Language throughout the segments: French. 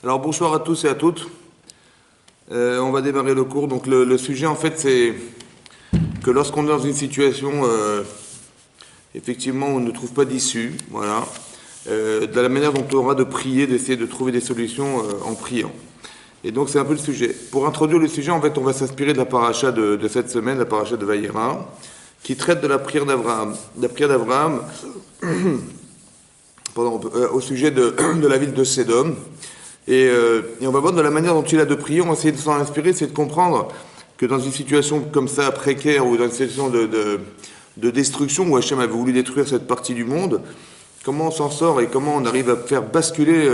Alors bonsoir à tous et à toutes. On va démarrer le cours. Donc le sujet en fait c'est que lorsqu'on est dans une situation effectivement où on ne trouve pas d'issue, voilà, de la manière dont on aura de prier, d'essayer de trouver des solutions en priant. Et donc c'est un peu le sujet. Pour introduire le sujet, en fait, on va s'inspirer de la paracha de cette semaine, la paracha de Vayera, qui traite de la prière d'Abraham. La prière d'Abraham au sujet de la ville de Sédom. Et on va voir de la manière dont il a de prier, on va essayer de s'en inspirer, c'est de comprendre que dans une situation comme ça, précaire, ou dans une situation de destruction, où Hachem avait voulu détruire cette partie du monde, comment on s'en sort et comment on arrive à faire basculer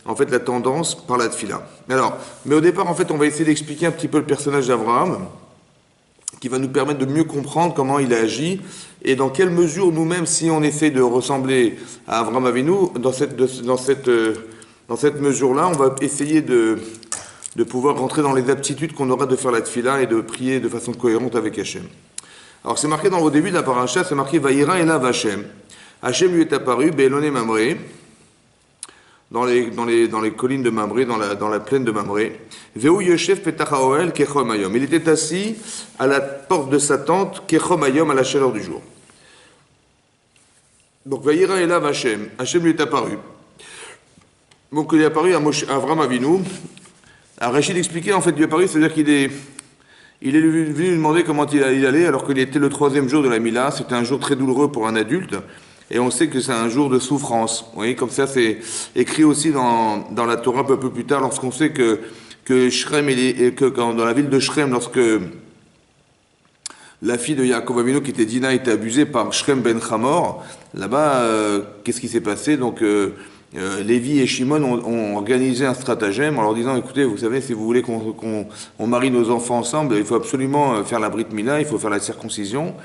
en fait la tendance par la tfila. Alors, mais au départ, en fait, on va essayer d'expliquer un petit peu le personnage d'Abraham, qui va nous permettre de mieux comprendre comment il a agi, et dans quelle mesure nous-mêmes, si on essaie de ressembler à Abraham Avinu, dans cette mesure-là, on va essayer de pouvoir rentrer dans les aptitudes qu'on aura de faire la tfila et de prier de façon cohérente avec Hachem. Alors c'est marqué au début de la paracha, c'est marqué Vayera elav Hachem. Hachem lui est apparu, Be'elone Mamré, dans les collines de Mamré, dans la plaine de Mamré. Veu Yoshev petach haoel kechom hayom. Il était assis à la porte de sa tente, kechom hayom, à la chaleur du jour. Donc Vayera elav Hachem. Hachem lui est apparu. Donc il est apparu à Avraham Avinu. À Rachid expliquait, en fait, il est apparu, c'est-à-dire qu'il est venu lui demander comment il allait, alors qu'il était le 3e jour de la Mila. C'était un jour très douloureux pour un adulte, et on sait que c'est un jour de souffrance. Vous voyez, comme ça, c'est écrit aussi dans la Torah un peu plus tard, lorsqu'on sait que Shrem, dans la ville de Shrem, lorsque la fille de Yaakov Avinu, qui était Dina, était abusée par Shrem ben Hamor, là-bas, qu'est-ce qui s'est passé? Donc, Lévi et Shimon ont organisé un stratagème en leur disant, écoutez, vous savez, si vous voulez qu'on marie nos enfants ensemble, il faut absolument faire la Brit Mila, il faut faire la circoncision.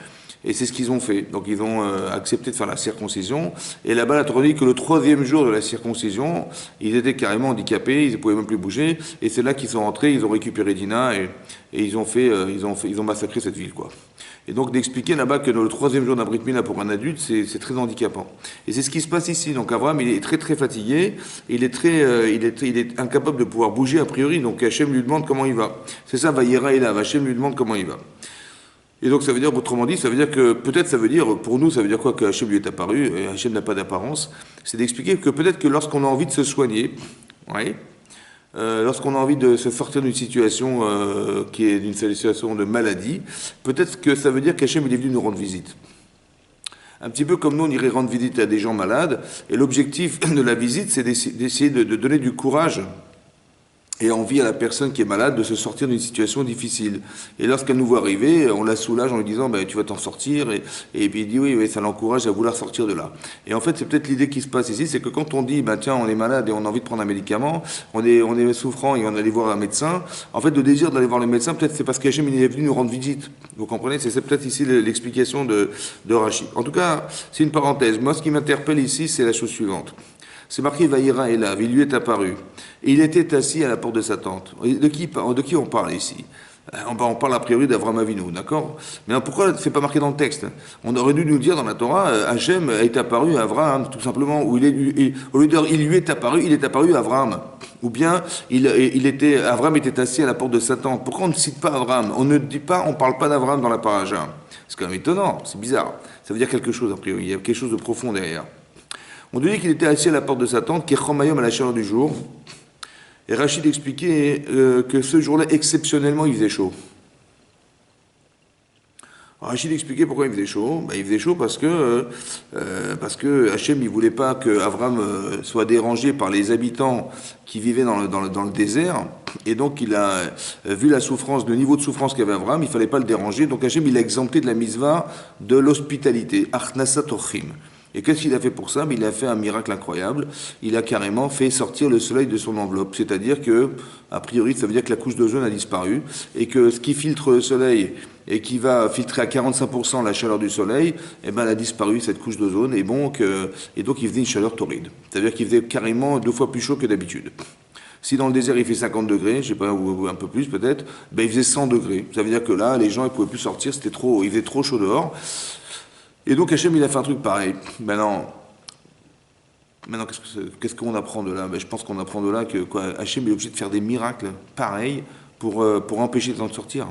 Et c'est ce qu'ils ont fait. Donc ils ont accepté de faire la circoncision. Et là-bas, la Torah dit que le 3e jour de la circoncision, ils étaient carrément handicapés, ils ne pouvaient même plus bouger. Et c'est là qu'ils sont rentrés, ils ont récupéré Dina et ils ont massacré cette ville, quoi. Et donc d'expliquer là-bas que le 3e jour d'un Brit Mila pour un adulte, c'est très handicapant. Et c'est ce qui se passe ici. Donc Abraham, il est très très fatigué, il est incapable de pouvoir bouger a priori. Donc Hachem lui demande comment il va. C'est ça, Vayera elav. Hachem lui demande comment il va. Et donc ça veut dire, autrement dit, ça veut dire que, peut-être ça veut dire, pour nous, ça veut dire quoi que Hachem lui est apparu, et Hachem n'a pas d'apparence, c'est d'expliquer que peut-être que lorsqu'on a envie de se soigner, ouais, lorsqu'on a envie de se sortir d'une situation qui est d'une situation de maladie, peut-être que ça veut dire qu'Hachem il est venu nous rendre visite. Un petit peu comme nous, on irait rendre visite à des gens malades, et l'objectif de la visite, c'est d'essayer de donner du courage et envie à la personne qui est malade de se sortir d'une situation difficile. Et lorsqu'elle nous voit arriver, on la soulage en lui disant tu vas t'en sortir, et puis il dit oui, ça l'encourage à vouloir sortir de là. Et en fait, c'est peut-être l'idée qui se passe ici, c'est que quand on dit tiens, on est malade et on a envie de prendre un médicament, on est souffrant et on allait voir un médecin, en fait, le désir d'aller voir le médecin, peut-être c'est parce qu'Hachem il est venu nous rendre visite. Vous comprenez? C'est peut-être ici l'explication de Rachid. En tout cas, c'est une parenthèse. Moi, ce qui m'interpelle ici, c'est la chose suivante. C'est marqué Vayera elav, il lui est apparu. Et il était assis à la porte de sa tente. De qui on parle ici? On parle a priori d'Avraham Avinu, d'accord? Mais pourquoi c'est pas marqué dans le texte? On aurait dû nous dire dans la Torah, Hachem est apparu à Avraham, tout simplement. Au lieu de dire il lui est apparu à Avraham. Ou bien Avraham était assis à la porte de sa tente. Pourquoi on ne cite pas Avraham? On parle pas d'Avraham dans la paracha. C'est quand même étonnant, c'est bizarre. Ça veut dire quelque chose a priori, il y a quelque chose de profond derrière. On dit qu'il était assis à la porte de sa tente, qui est Chomayom à la chaleur du jour. Et Rachid expliquait que ce jour-là, exceptionnellement, il faisait chaud. Rachid expliquait pourquoi il faisait chaud. Il faisait chaud parce que Hachem, il voulait pas que Abraham soit dérangé par les habitants qui vivaient dans le désert. Et donc, il a vu la souffrance, le niveau de souffrance qu'avait Abraham, il fallait pas le déranger. Donc Hachem, il a exempté de la misva de l'hospitalité. Achnasat ochim. Et qu'est-ce qu'il a fait pour ça? Il a fait un miracle incroyable. Il a carrément fait sortir le soleil de son enveloppe. C'est-à-dire que, a priori, ça veut dire que la couche d'ozone a disparu et que ce qui filtre le soleil et qui va filtrer à 45% la chaleur du soleil, elle a disparu, cette couche d'ozone. Et donc, il faisait une chaleur torride. C'est-à-dire qu'il faisait carrément 2 fois plus chaud que d'habitude. Si dans le désert il fait 50 degrés, je sais pas, ou un peu plus peut-être, il faisait 100 degrés. Ça veut dire que là, les gens, ils pouvaient plus sortir, il faisait trop chaud dehors. Et donc Hachem, il a fait un truc pareil. Maintenant, Maintenant, qu'est-ce qu'on apprend de là? Ben, je pense qu'on apprend de là que quoi, Hachem est obligé de faire des miracles pareils pour empêcher les gens de sortir.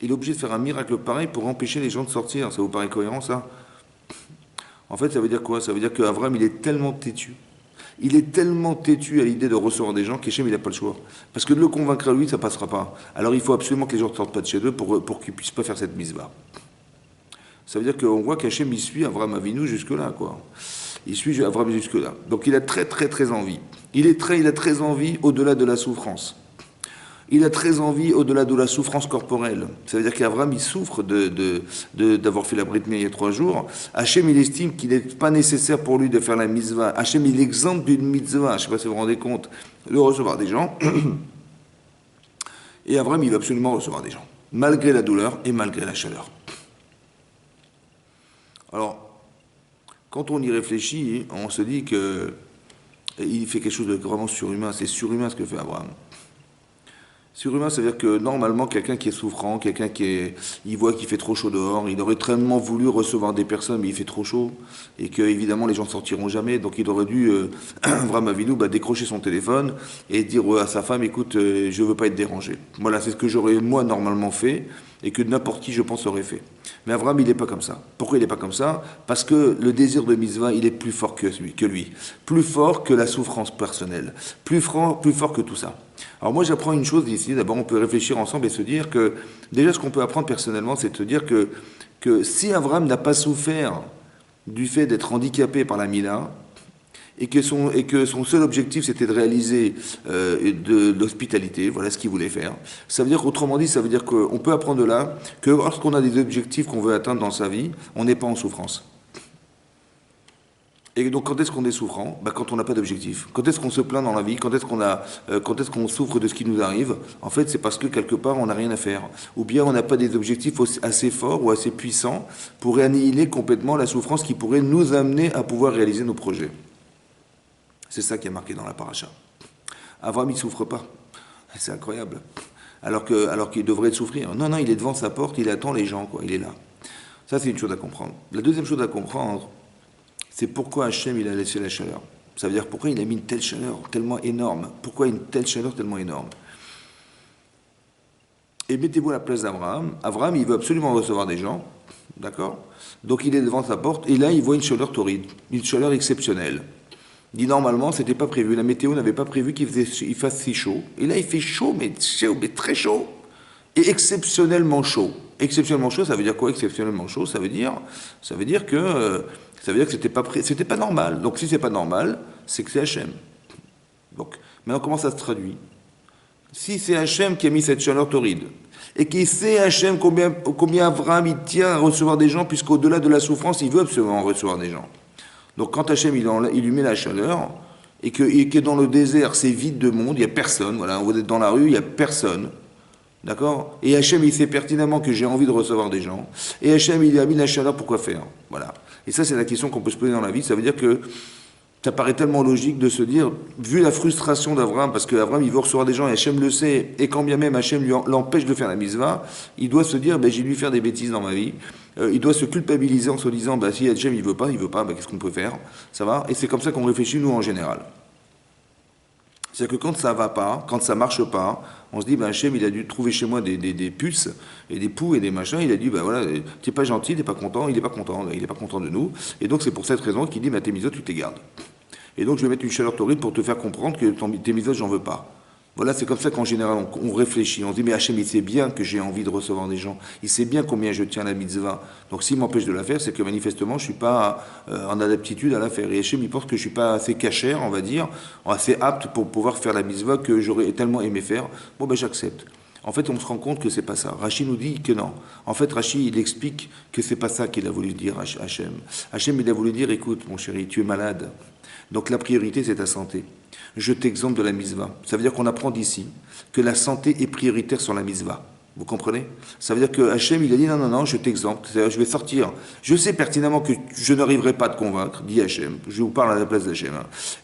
Il est obligé de faire un miracle pareil pour empêcher les gens de sortir. Ça vous paraît cohérent, ça? En fait, ça veut dire quoi? Ça veut dire qu'Abraham, il est tellement têtu. Il est tellement têtu à l'idée de recevoir des gens qu'Hachem, il n'a pas le choix. Parce que de le convaincre à lui, ça ne passera pas. Alors il faut absolument que les gens ne sortent pas de chez eux pour qu'ils ne puissent pas faire cette mise-là. Ça veut dire qu'on voit qu'Hachem, il suit Abraham Avinu jusque-là, quoi. Il suit Abraham jusque-là. Donc il a très, très, très envie. Il a très envie au-delà de la souffrance. Il a très envie au-delà de la souffrance corporelle. Ça veut dire qu'Abraham, il souffre d'avoir fait la Brit Mila il y a 3 jours. Hachem, il estime qu'il n'est pas nécessaire pour lui de faire la mitzvah. Hachem, il exempte d'une mitzvah, je ne sais pas si vous vous rendez compte, de recevoir des gens. Et Abraham, il veut absolument recevoir des gens, malgré la douleur et malgré la chaleur. Alors, quand on y réfléchit, on se dit qu'il fait quelque chose de vraiment surhumain. C'est surhumain ce que fait Abraham. Surhumain, ça veut dire que normalement, quelqu'un qui est souffrant, il voit qu'il fait trop chaud dehors, il aurait tellement voulu recevoir des personnes, mais il fait trop chaud, et que évidemment les gens ne sortiront jamais, donc il aurait dû, Abraham Avinu, décrocher son téléphone et dire à sa femme, écoute, je ne veux pas être dérangé. Voilà, c'est ce que j'aurais moi normalement fait, et que n'importe qui, je pense, aurait fait. Mais Abraham, il n'est pas comme ça. Pourquoi il n'est pas comme ça? Parce que le désir de mitzvah, il est plus fort que lui, plus fort que la souffrance personnelle, plus fort que tout ça. Alors moi, j'apprends une chose ici. D'abord, on peut réfléchir ensemble et se dire que, déjà, ce qu'on peut apprendre personnellement, c'est de se dire que si Abraham n'a pas souffert du fait d'être handicapé par la Mila, et que son seul objectif c'était de réaliser de l'hospitalité, voilà ce qu'il voulait faire. Ça veut dire qu'autrement dit, ça veut dire qu'on peut apprendre de là que lorsqu'on a des objectifs qu'on veut atteindre dans sa vie, on n'est pas en souffrance. Et donc quand est-ce qu'on est souffrant? Quand on n'a pas d'objectif. Quand est-ce qu'on se plaint dans la vie? Quand est-ce qu'on souffre de ce qui nous arrive? En fait, c'est parce que quelque part on n'a rien à faire. Ou bien on n'a pas des objectifs assez forts ou assez puissants pour annihiler complètement la souffrance qui pourrait nous amener à pouvoir réaliser nos projets. C'est ça qui est marqué dans la paracha. Abraham, il ne souffre pas. C'est incroyable. Alors qu'il devrait souffrir. Non, il est devant sa porte, il attend les gens, quoi. Il est là. Ça, c'est une chose à comprendre. La deuxième chose à comprendre, c'est pourquoi Hachem, il a laissé la chaleur. Ça veut dire pourquoi il a mis une telle chaleur tellement énorme. Pourquoi une telle chaleur tellement énorme? Et mettez-vous à la place d'Abraham. Abraham, il veut absolument recevoir des gens. D'accord? Donc il est devant sa porte, et là, il voit une chaleur torride. Une chaleur exceptionnelle. Il dit normalement, c'était pas prévu. La météo n'avait pas prévu qu'il fasse si chaud. Et là, il fait chaud, mais très chaud. Et exceptionnellement chaud. Exceptionnellement chaud, ça veut dire quoi? Exceptionnellement chaud, ça veut dire que c'était pas normal. Donc si c'est pas normal, c'est que c'est Hachem. Donc maintenant, comment ça se traduit? Si c'est Hachem qui a mis cette chaleur torride, et qui sait Hachem combien Abraham il tient à recevoir des gens, puisqu'au-delà de la souffrance, il veut absolument recevoir des gens. Donc quand Hachem il lui met la chaleur, et que dans le désert c'est vide de monde, il n'y a personne, voilà, vous êtes dans la rue, il n'y a personne, d'accord? Et Hachem il sait pertinemment que j'ai envie de recevoir des gens, et Hachem il a mis la chaleur, pourquoi faire? Voilà. Et ça c'est la question qu'on peut se poser dans la vie, ça veut dire que ça paraît tellement logique de se dire, vu la frustration d'Abraham, parce qu'Abraham il veut recevoir des gens et Hachem le sait, et quand bien même Hachem l'empêche de faire la mitzvah, il doit se dire, j'ai dû faire des bêtises dans ma vie, il doit se culpabiliser en se disant, si Hachem il veut pas, qu'est-ce qu'on peut faire? Ça va? Et c'est comme ça qu'on réfléchit nous en général. C'est-à-dire que quand ça va pas, quand ça marche pas, on se dit, Hachem il a dû trouver chez moi des puces, et des poux et des machins, il a dit, voilà, t'es pas gentil, t'es pas content, il est pas content de nous, et donc c'est pour cette raison qu'il dit, tes mitzvot, tu les gardes. Et donc je vais mettre une chaleur torride pour te faire comprendre que tes mitzvot, j'en veux pas. Voilà, c'est comme ça qu'en général, on réfléchit. On se dit, mais Hachem, il sait bien que j'ai envie de recevoir des gens. Il sait bien combien je tiens à la mitzvah. Donc s'il m'empêche de la faire, c'est que manifestement, je ne suis pas en adaptitude à la faire. Et Hachem, il pense que je ne suis pas assez cachère, on va dire, assez apte pour pouvoir faire la mitzvah que j'aurais tellement aimé faire. J'accepte. En fait, on se rend compte que c'est pas ça. Rashi nous dit que non. En fait, Rashi, il explique que c'est pas ça qu'il a voulu dire, Hachem. Hachem, il a voulu dire, écoute, mon chéri, tu es malade. Donc la priorité, c'est ta santé. Je t'exemple de la mitzvah. Ça veut dire qu'on apprend d'ici que la santé est prioritaire sur la mitzvah. Vous comprenez? Ça veut dire que Hachem, il a dit non, je t'exemple. C'est-à-dire, je vais sortir. Je sais pertinemment que je n'arriverai pas à te convaincre, dit Hachem. Je vous parle à la place d'Hachem.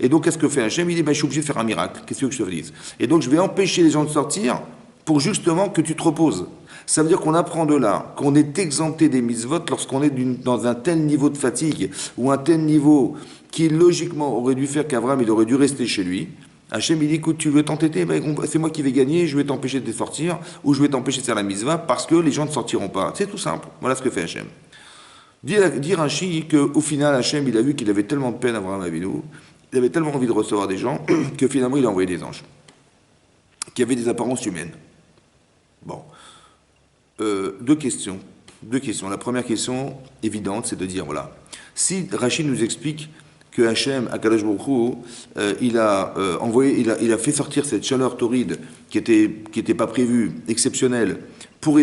Et donc, qu'est-ce que fait Hachem? Il dit, je suis obligé de faire un miracle. Qu'est-ce que je te dise? Et donc, je vais empêcher les gens de sortir pour justement que tu te reposes. Ça veut dire qu'on apprend de là qu'on est exempté des mitzvot lorsqu'on est dans un tel niveau de fatigue ou un tel niveau qui logiquement aurait dû faire qu'Abraham il aurait dû rester chez lui. Hachem il dit écoute tu veux t'entêter, ben, c'est moi qui vais gagner, je vais t'empêcher de sortir ou je vais t'empêcher de faire la mitzvah parce que les gens ne sortiront pas. C'est tout simple. Voilà ce que fait Hachem. Dire Rashi qu'au final Hachem il a vu qu'il avait tellement de peine Abraham Avinu, il avait tellement envie de recevoir des gens que finalement il a envoyé des anges qui avaient des apparences humaines. Bon. Deux questions. La première question évidente, c'est de dire, voilà, si Rachid nous explique que Hachem, Akadosh Baruch Hu, il a il a fait sortir cette chaleur torride qui était pas prévue, exceptionnelle, pour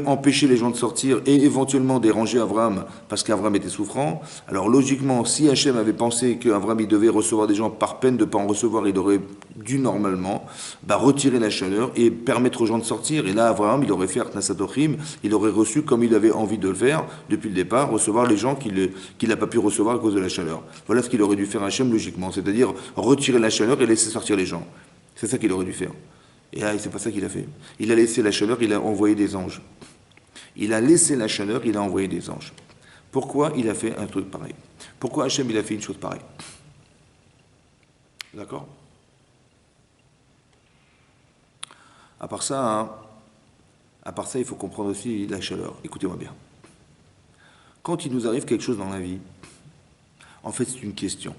empêcher les gens de sortir et éventuellement déranger Abraham parce qu'Abraham était souffrant. Alors logiquement, si Hachem avait pensé qu'Abraham il devait recevoir des gens par peine de ne pas en recevoir, il aurait dû normalement retirer la chaleur et permettre aux gens de sortir. Et là, Abraham, il aurait fait Arnasatochim, il aurait reçu comme il avait envie de le faire depuis le départ, recevoir les gens qu'il n'a pas pu recevoir à cause de la chaleur. Voilà ce qu'il aurait dû faire Hachem logiquement, c'est-à-dire retirer la chaleur et laisser sortir les gens. C'est ça qu'il aurait dû faire. Et là, c'est pas ça qu'il a fait. Il a laissé la chaleur, il a envoyé des anges. Il a laissé la chaleur, il a envoyé des anges. Pourquoi il a fait un truc pareil? Pourquoi Hachem il a fait une chose pareille? D'accord? À part ça, il faut comprendre aussi la chaleur. Écoutez-moi bien. Quand il nous arrive quelque chose dans la vie, en fait, c'est une question.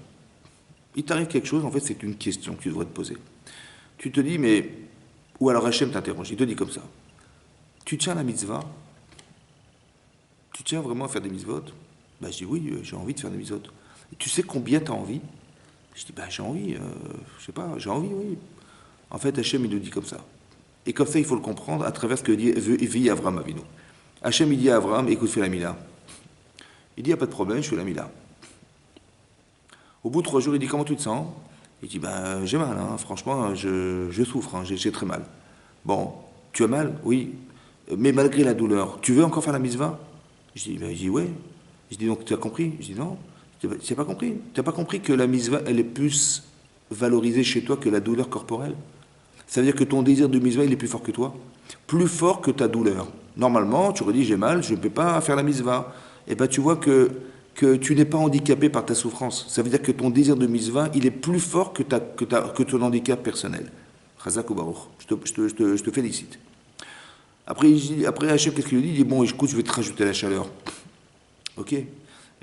Il t'arrive quelque chose, en fait, c'est une question que tu devrais te poser. Tu te dis, mais... Ou alors Hachem t'interroge, il te dit comme ça. Tu tiens la mitzvah? Tu tiens vraiment à faire des mitzvot? Ben, je dis, oui, j'ai envie de faire des mitzvot. Et tu sais combien tu as envie? Je dis, ben, j'ai envie, je sais pas, j'ai envie, oui. En fait, Hachem, il nous dit comme ça. Et comme ça, il faut le comprendre à travers ce que dit Avraham Avinu. Hachem, il dit à Avraham, écoute, fais la mila. Il dit, il n'y a pas de problème, je fais la mila. Au bout de 3 jours, il dit, comment tu te sens? Il dit, ben, j'ai mal, hein, franchement, je souffre, hein, j'ai très mal. Bon, tu as mal? Oui. Mais malgré la douleur, tu veux encore faire la mitzvah? Je dis, ben, ouais. Je dis, donc tu as compris? Je dis, non, tu n'as pas compris. Tu n'as pas compris que la mitzvah, elle est plus valorisée chez toi que la douleur corporelle? Ça veut dire que ton désir de mitzvah, il est plus fort que toi? Plus fort que ta douleur. Normalement, tu aurais dit, j'ai mal, je ne peux pas faire la mitzvah. Et bien, tu vois que tu n'es pas handicapé par ta souffrance. Ça veut dire que ton désir de mitzvah, il est plus fort que ton handicap personnel. Chazak ou Baruch. Je te félicite. Après Hachem, qu'est-ce qu'il lui dit? Il dit, bon, écoute, je vais te rajouter la chaleur. Ok. Et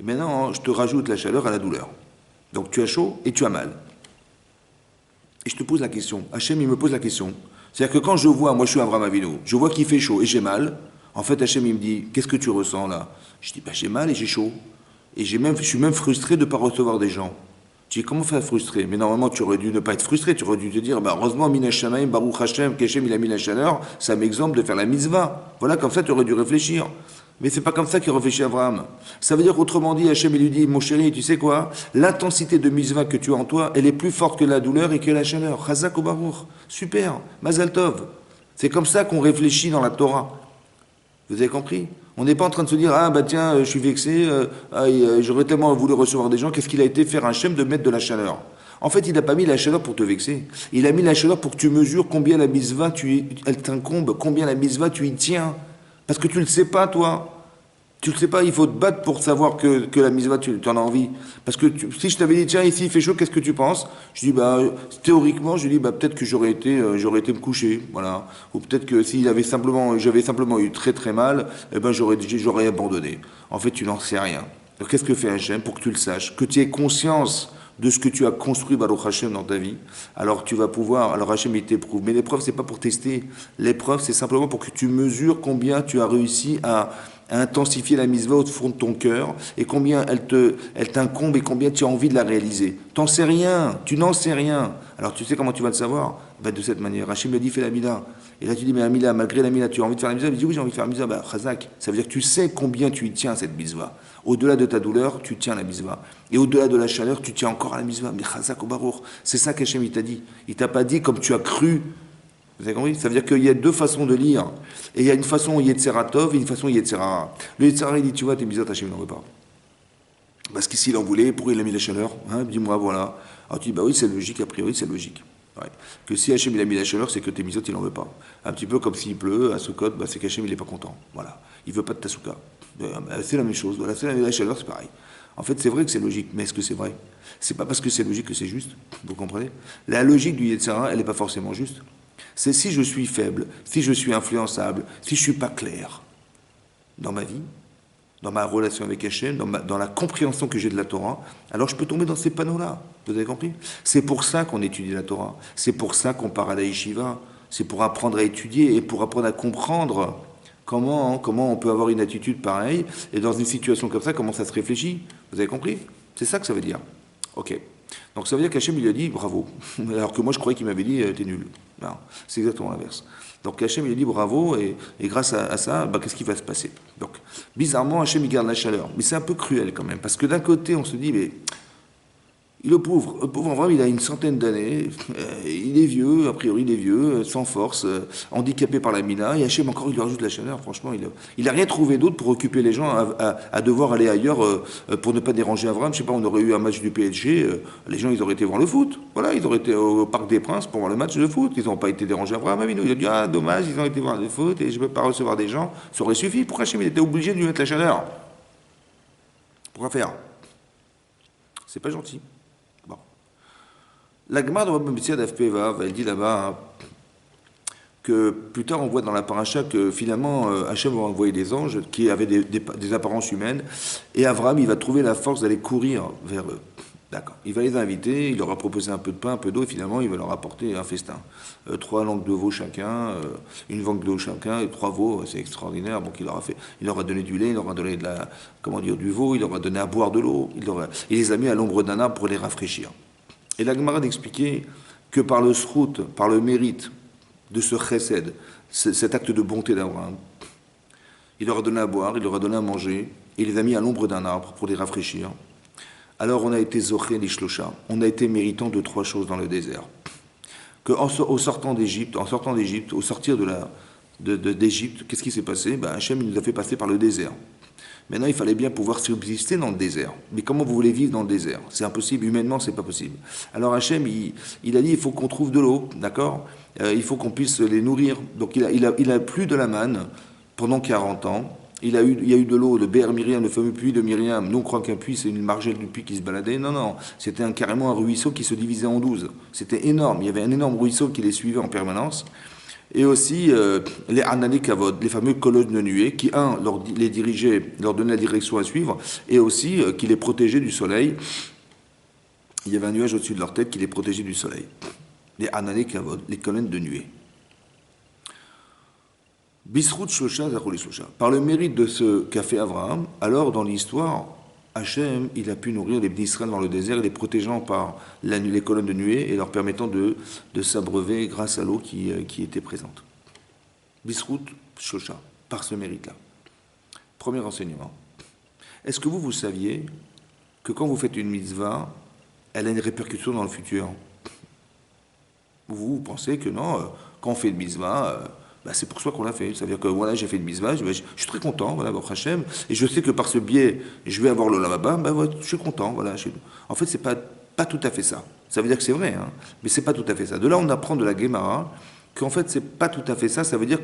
maintenant, je te rajoute la chaleur à la douleur. Donc tu as chaud et tu as mal. Et je te pose la question. Hachem, il me pose la question. C'est-à-dire que quand je vois, moi je suis Avraham Avinu, je vois qu'il fait chaud et j'ai mal. En fait, Hachem, il me dit, qu'est-ce que tu ressens là? Je dis, j'ai mal et j'ai chaud. Et je suis même frustré de ne pas recevoir des gens. Tu dis, comment faire frustré? Mais normalement, tu aurais dû ne pas être frustré. Tu aurais dû te dire, heureusement, Mina Shamaim, Baruch Hashem, qu'Hachem, il a mis la chaleur, ça m'exemple de faire la mitzvah. Voilà, comme ça, tu aurais dû réfléchir. Mais c'est pas comme ça qu'il réfléchit Abraham. Ça veut dire, autrement dit, Hachem, il lui dit, mon chéri, tu sais quoi? L'intensité de mitzvah que tu as en toi, elle est plus forte que la douleur et que la chaleur. Chazak ou Baruch. Super. Mazal Tov. C'est comme ça qu'on réfléchit dans la Torah. Vous avez compris? On n'est pas en train de se dire, tiens, je suis vexé, j'aurais tellement voulu recevoir des gens, qu'est-ce qu'il a été faire un Hachem de mettre de la chaleur? En fait, il n'a pas mis la chaleur pour te vexer. Il a mis la chaleur pour que tu mesures combien la mitzvah, elle t'incombe, combien la mitzvah, tu y tiens. Parce que tu ne le sais pas, toi. Tu ne le sais pas, il faut te battre pour savoir que la mitzvah, tu en as envie. Parce que si je t'avais dit, tiens, ici il fait chaud, qu'est-ce que tu penses? Je dis, théoriquement, je dis, peut-être que j'aurais été me coucher, voilà. Ou peut-être que j'avais simplement eu très très mal, j'aurais abandonné. En fait, tu n'en sais rien. Alors, qu'est-ce que fait Hachem pour que tu le saches? Que tu aies conscience de ce que tu as construit, Baruch Hachem, dans ta vie. Alors tu vas pouvoir, alors Hachem, il t'éprouve. Mais l'épreuve, c'est pas pour tester. L'épreuve, c'est simplement pour que tu mesures combien tu as réussi à intensifier la mitzvah au fond de ton cœur et combien elle t'incombe et combien tu as envie de la réaliser. T'en sais rien, tu n'en sais rien. Alors tu sais comment tu vas le savoir? De cette manière. Hachem lui a dit fais la mila. Et là tu dis mais la mila, malgré la mila, tu as envie de faire la mitzvah? Il dit oui, j'ai envie de faire la mitzvah. Chazak, ça veut dire que tu sais combien tu y tiens à cette mitzvah. Au-delà de ta douleur, tu tiens à la mitzvah. Et au-delà de la chaleur, tu tiens encore à la mitzvah. Mais chazak au baruch. C'est ça qu'Hachem il t'a dit. Il t'a pas dit comme tu as cru. Vous avez compris? Ça veut dire qu'il y a deux façons de lire. Et il y a une façon Yetzeratov et une façon Yetzerara. Le Yetzerara, il dit, tu vois, tes mitzvot, Hachem, il n'en veut pas. Parce qu'ici, il en voulait, pourquoi il a mis la chaleur? Dis-moi, voilà. Alors tu dis, oui, c'est logique, a priori, c'est logique. Ouais. Que si Hachem il a mis la chaleur, c'est que tes misotes il en veut pas. Un petit peu comme s'il pleut à Sukkot, bah, c'est qu'Hachem il est pas content. Voilà. Il veut pas de ta souka. C'est la même chose. Voilà, c'est la chaleur, c'est pareil. En fait, c'est vrai que c'est logique, mais est-ce que c'est vrai? C'est pas parce que c'est logique que c'est juste. Vous comprenez? La logique du Yetzirah, elle n'est pas forcément juste. C'est si je suis faible, si je suis influençable, si je suis pas clair dans ma vie, dans ma relation avec Hachem, dans la compréhension que j'ai de la Torah, alors je peux tomber dans ces panneaux-là. Vous avez compris? C'est pour ça qu'on étudie la Torah. C'est pour ça qu'on part à la yeshiva. C'est pour apprendre à étudier et pour apprendre à comprendre comment on peut avoir une attitude pareille et dans une situation comme ça, comment ça se réfléchit. Vous avez compris? C'est ça que ça veut dire. Ok. Donc ça veut dire qu'Hachem lui a dit bravo. Alors que moi je croyais qu'il m'avait dit t'es nul. Non, c'est exactement l'inverse. Donc Hachem il a dit bravo et grâce à ça, bah, qu'est-ce qui va se passer? Donc bizarrement Hachem il garde la chaleur. Mais c'est un peu cruel quand même. Parce que d'un côté on se dit mais le pauvre Abraham, il a une centaine d'années, il est vieux, a priori il est vieux, sans force, handicapé par la mina, et Hachem encore il lui rajoute de la chaleur, franchement il a rien trouvé d'autre pour occuper les gens à devoir aller ailleurs pour ne pas déranger Abraham. Je sais pas, on aurait eu un match du PSG, les gens ils auraient été voir le foot, voilà, ils auraient été au Parc des Princes pour voir le match de foot, ils n'ont pas été dérangés Abraham Avinu, il a dit ah dommage, ils ont été voir le foot et je ne peux pas recevoir des gens, ça aurait suffi, pourquoi Hachem il était obligé de lui mettre la chaleur? Pourquoi faire? C'est pas gentil. Bon. La Gemara de Rabbi Metzia d'Afpevav, elle dit là-bas hein, que plus tard on voit dans la paracha que finalement Hachem va envoyer des anges qui avaient des apparences humaines et Abraham il va trouver la force d'aller courir vers eux. D'accord. Il va les inviter, il leur a proposé un peu de pain, un peu d'eau et finalement il va leur apporter un festin. 3 langues de veau chacun, une langue d'eau chacun et 3 veaux, c'est extraordinaire. Donc il leur a donné du lait, il leur a donné du veau, il leur a donné à boire de l'eau, il les a mis à l'ombre d'un arbre pour les rafraîchir. Et la Gemara d'expliquer que par le srout, par le mérite de ce chesed, cet acte de bonté d'Abraham, il leur a donné à boire, il leur a donné à manger, et il les a mis à l'ombre d'un arbre pour les rafraîchir. Alors on a été zoché l'ishlosha, on a été méritant de 3 choses dans le désert. Au sortant d'Égypte, au sortir d'Égypte, qu'est-ce qui s'est passé? Hachem il nous a fait passer par le désert. Maintenant, il fallait bien pouvoir subsister dans le désert. Mais comment vous voulez vivre dans le désert? C'est impossible, humainement, c'est pas possible. Alors Hachem, il a dit, il faut qu'on trouve de l'eau, d'accord? Il faut qu'on puisse les nourrir. Donc il a plu de la manne pendant 40 ans. Il y a eu de l'eau, le Be'er Miriam, le fameux puits de Myriam. Nous, on croit qu'un puits, c'est une margelle du puits qui se baladait. Non, non, c'était carrément un ruisseau qui se divisait en 12. C'était énorme. Il y avait un énorme ruisseau qui les suivait en permanence. Et aussi les Anané Kavod, les fameux colonnes de nuée, qui, les dirigeaient, leur donnaient la direction à suivre, et aussi qui les protégeaient du soleil. Il y avait un nuage au-dessus de leur tête qui les protégeait du soleil. Les Anané Kavod, les colonnes de nuée. Bisrout Shosha Zarouli Shosha. Par le mérite de ce qu'a fait Abraham, alors dans l'histoire, Hachem, il a pu nourrir les Bnei Israël dans le désert, les protégeant par les colonnes de nuée et leur permettant de s'abreuver grâce à l'eau qui était présente. Bisrout Shosha, par ce mérite-là. Premier enseignement. Est-ce que vous saviez que quand vous faites une mitzvah, elle a une répercussion dans le futur? Vous pensez que non, quand on fait une mitzvah, c'est pour ça qu'on l'a fait. C'est-à-dire que voilà, j'ai fait une mitzvah, je suis très content, voilà, Baruch Hashem, et je sais que par ce biais, je vais avoir le lamaba, voilà, je suis content, voilà. En fait, c'est pas tout à fait ça. Ça veut dire que c'est vrai, hein, mais c'est pas tout à fait ça. De là, on apprend de la Gemara qu'en fait, c'est pas tout à fait ça. Ça veut dire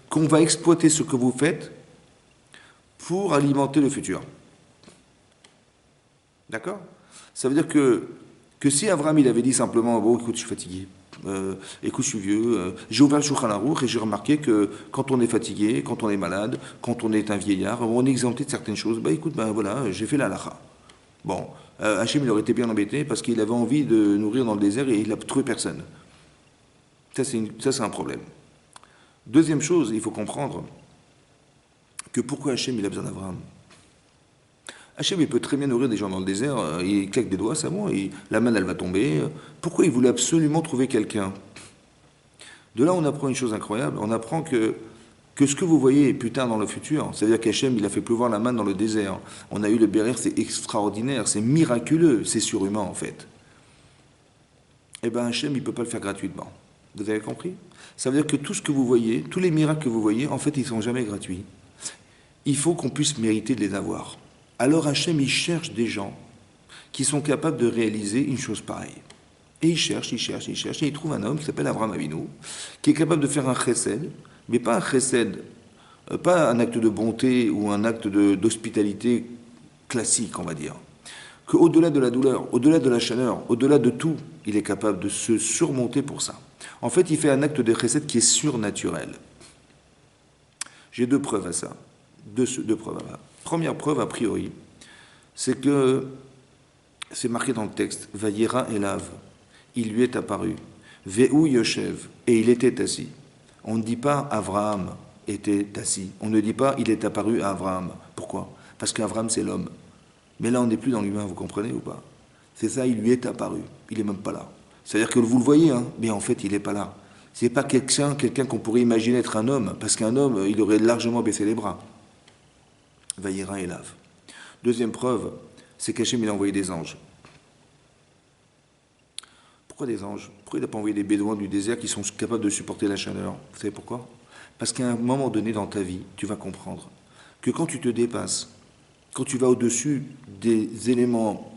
qu'on va exploiter ce que vous faites pour alimenter le futur. D'accord? Ça veut dire que si Abraham, il avait dit simplement, bon, écoute, je suis fatigué, écoute, je suis vieux, j'ai ouvert le Shulchan Aruch et j'ai remarqué que quand on est fatigué, quand on est malade, quand on est un vieillard, on est exempté de certaines choses. Écoute, voilà, j'ai fait la halakha. Bon, Hachem, il aurait été bien embêté parce qu'il avait envie de nourrir dans le désert et il n'a trouvé personne. Ça, c'est un problème. Deuxième chose, il faut comprendre que pourquoi Hachem, il a besoin d'Abraham. Hachem, il peut très bien nourrir des gens dans le désert, il claque des doigts, c'est bon, la manne, elle va tomber. Pourquoi il voulait absolument trouver quelqu'un? De là, on apprend une chose incroyable, on apprend que ce que vous voyez plus tard dans le futur, c'est-à-dire qu'Hachem, il a fait pleuvoir la manne dans le désert. On a eu le Bérir, c'est extraordinaire, c'est miraculeux, c'est surhumain en fait. Eh bien, Hachem, il ne peut pas le faire gratuitement. Vous avez compris? Ça veut dire que tout ce que vous voyez, tous les miracles que vous voyez, en fait, ils ne sont jamais gratuits. Il faut qu'on puisse mériter de les avoir. Alors Hachem, il cherche des gens qui sont capables de réaliser une chose pareille. Et il cherche, et il trouve un homme qui s'appelle Avraham Avinu, qui est capable de faire un chesed, mais pas un chesed, pas un acte de bonté ou un acte d'hospitalité classique, on va dire. Qu'au-delà de la douleur, au-delà de la chaleur, au-delà de tout, il est capable de se surmonter pour ça. En fait, il fait un acte de chesed qui est surnaturel. J'ai deux preuves à ça. Deux preuves à ça. Première preuve, a priori, c'est que c'est marqué dans le texte, Vayera Elav, il lui est apparu, Ve'u Yoshev, et il était assis. On ne dit pas Avraham était assis, on ne dit pas il est apparu à Avraham. Pourquoi? Parce qu'Avraham c'est l'homme. Mais là on n'est plus dans l'humain, vous comprenez ou pas? C'est ça, il lui est apparu, il n'est même pas là. C'est-à-dire que vous le voyez, hein, mais en fait il n'est pas là. C'est pas quelqu'un qu'on pourrait imaginer être un homme, parce qu'un homme, il aurait largement baissé les bras. Vayera Elav. Deuxième preuve, c'est qu'Hachem il a envoyé des anges. Pourquoi des anges? Pourquoi il n'a pas envoyé des bédouins du désert qui sont capables de supporter la chaleur? Vous savez pourquoi? Parce qu'à un moment donné dans ta vie, tu vas comprendre que quand tu te dépasses, quand tu vas au-dessus des éléments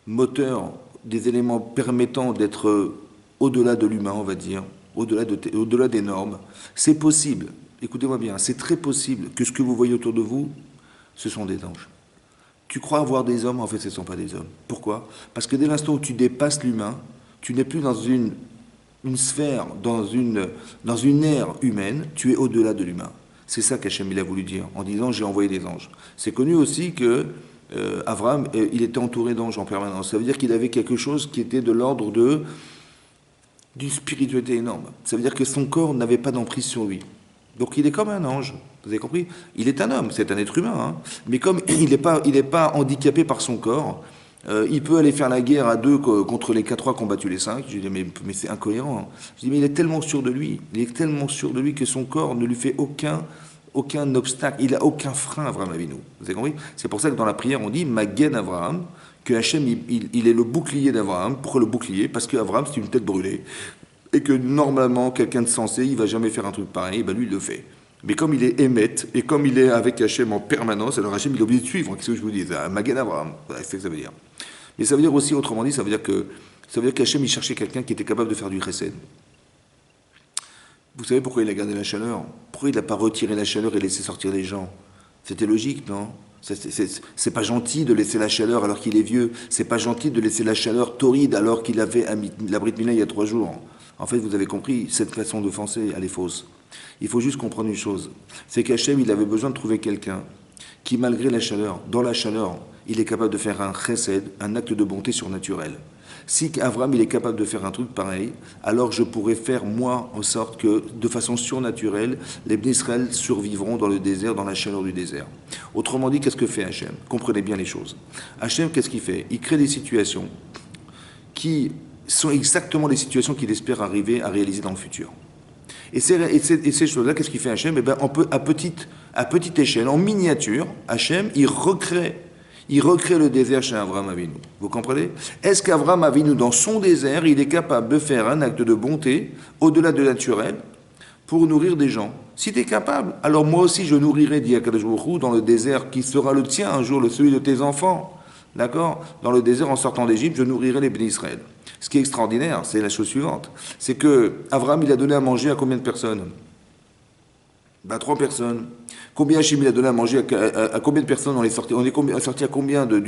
moteurs, des éléments permettant d'être au-delà de l'humain, on va dire, au-delà des normes, c'est possible, écoutez-moi bien, c'est très possible que ce que vous voyez autour de vous, ce sont des anges. Tu crois avoir des hommes, en fait ce ne sont pas des hommes. Pourquoi? Parce que dès l'instant où tu dépasses l'humain, tu n'es plus dans une sphère, dans une ère humaine, tu es au-delà de l'humain. C'est ça qu'Hachem il a voulu dire, en disant j'ai envoyé des anges. C'est connu aussi que Abraham, il était entouré d'anges en permanence. Ça veut dire qu'il avait quelque chose qui était de l'ordre d'une spiritualité énorme. Ça veut dire que son corps n'avait pas d'emprise sur lui. Donc il est comme un ange, vous avez compris? Il est un homme, c'est un être humain, hein. Mais comme il n'est pas handicapé par son corps, il peut aller faire la guerre à deux contre les 4 qui ont battu les 5. Je dis mais c'est incohérent, hein. Je dis mais il est tellement sûr de lui, que son corps ne lui fait aucun obstacle, il n'a aucun frein, Avraham Avinu. Vous avez compris? C'est pour ça que dans la prière on dit Magen Avraham, que Hachem il est le bouclier d'Avraham. Pourquoi le bouclier? Parce qu'Avraham c'est une tête brûlée. Et que normalement, quelqu'un de sensé, il ne va jamais faire un truc pareil, ben lui, il le fait. Mais comme il est émette, et comme il est avec Hachem en permanence, alors Hachem, il est obligé de suivre. Qu'est-ce que je vous dis? Magen Avraham, c'est ce que ça veut dire. Mais ça veut dire aussi, autrement dit, ça veut dire qu'Hachem, il cherchait quelqu'un qui était capable de faire du chesed. Vous savez pourquoi il a gardé la chaleur? Pourquoi il n'a pas retiré la chaleur et laissé sortir les gens? C'était logique, non? C'est pas gentil de laisser la chaleur alors qu'il est vieux. C'est pas gentil de laisser la chaleur torride alors qu'il avait la Brit Mila il y a 3 jours. En fait, vous avez compris, cette façon de penser, elle est fausse. Il faut juste comprendre une chose. C'est qu'Hachem, il avait besoin de trouver quelqu'un qui, malgré la chaleur, dans la chaleur, il est capable de faire un chesed, un acte de bonté surnaturel. Si Avraham, il est capable de faire un truc pareil, alors je pourrais faire, moi, en sorte que, de façon surnaturelle, les Bnei Israël survivront dans le désert, dans la chaleur du désert. Autrement dit, qu'est-ce que fait Hachem? Comprenez bien les choses. Hachem, qu'est-ce qu'il fait? Il crée des situations qui sont exactement les situations qu'il espère arriver à réaliser dans le futur. Et ces choses-là, qu'est-ce qu'il fait Hachem? Eh bien, à petite échelle, en miniature, Hachem, il recrée le désert chez Avraham Avinu. Vous comprenez? Est-ce qu'Avraham Avinu, dans son désert, il est capable de faire un acte de bonté, au-delà de naturel, pour nourrir des gens? Si tu es capable, alors moi aussi je nourrirai, dit Akadosh Baruch Hu, dans le désert qui sera le tien un jour, celui de tes enfants. D'accord? Dans le désert, en sortant d'Égypte, je nourrirai les bénis Israël. Ce qui est extraordinaire, c'est la chose suivante. C'est que Avraham, il a donné à manger à combien de personnes? 3 personnes. Combien Hachem il a donné à manger à combien de personnes on est sorti? On est sorti à combien de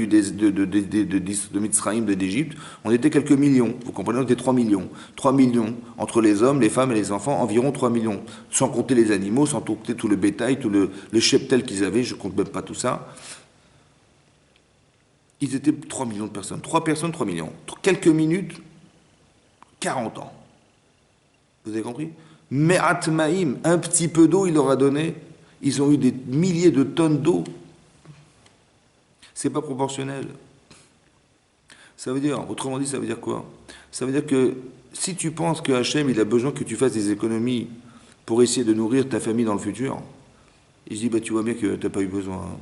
Mitzrayim, d'Égypte? On était quelques millions. Vous comprenez? On était 3 millions. 3 millions entre les hommes, les femmes et les enfants, environ 3 millions. Sans compter les animaux, sans compter tout le bétail, tout le cheptel qu'ils avaient, je ne compte même pas tout ça. Ils étaient 3 millions de personnes. 3 personnes, 3 millions. Quelques minutes, 40 ans. Vous avez compris? Me'at ma'im, un petit peu d'eau, il leur a donné. Ils ont eu des milliers de tonnes d'eau. C'est pas proportionnel. Ça veut dire, autrement dit, ça veut dire quoi? Ça veut dire que si tu penses que Hachem, il a besoin que tu fasses des économies pour essayer de nourrir ta famille dans le futur, il se dit, tu vois bien que tu n'as pas eu besoin. Hein.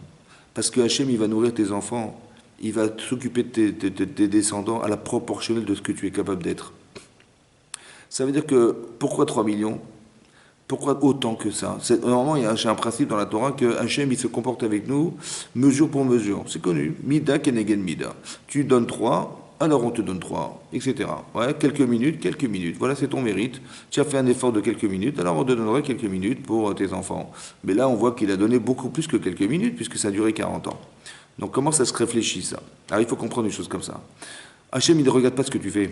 Parce que Hachem, il va nourrir tes enfants, il va s'occuper de tes descendants à la proportionnelle de ce que tu es capable d'être. Ça veut dire que, pourquoi 3 millions? Pourquoi autant que ça? Normalement, il y a un principe dans la Torah que Hachem, il se comporte avec nous mesure pour mesure. C'est connu. Mida kenegen mida. Tu donnes 3, alors on te donne 3, etc. Ouais, quelques minutes, voilà, c'est ton mérite. Tu as fait un effort de quelques minutes, alors on te donnera quelques minutes pour tes enfants. Mais là, on voit qu'il a donné beaucoup plus que quelques minutes, puisque ça a duré 40 ans. Donc comment ça se réfléchit, ça? Alors il faut comprendre une chose comme ça. Hachem, il ne regarde pas ce que tu fais.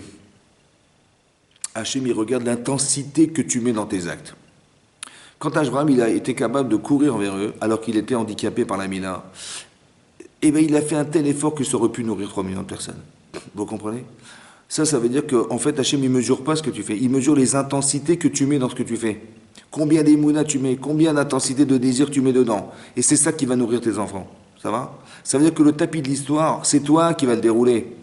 Hachem, il regarde l'intensité que tu mets dans tes actes. Quand Abraham, il a été capable de courir vers eux, alors qu'il était handicapé par la Mila, eh bien, il a fait un tel effort que ça aurait pu nourrir 3 millions de personnes. Vous comprenez? Ça veut dire qu'en fait, Hachem, il ne mesure pas ce que tu fais. Il mesure les intensités que tu mets dans ce que tu fais. Combien d'émouna tu mets, combien d'intensité de désir tu mets dedans. Et c'est ça qui va nourrir tes enfants. Ça va? Ça veut dire que le tapis de l'histoire, c'est toi qui vas le dérouler.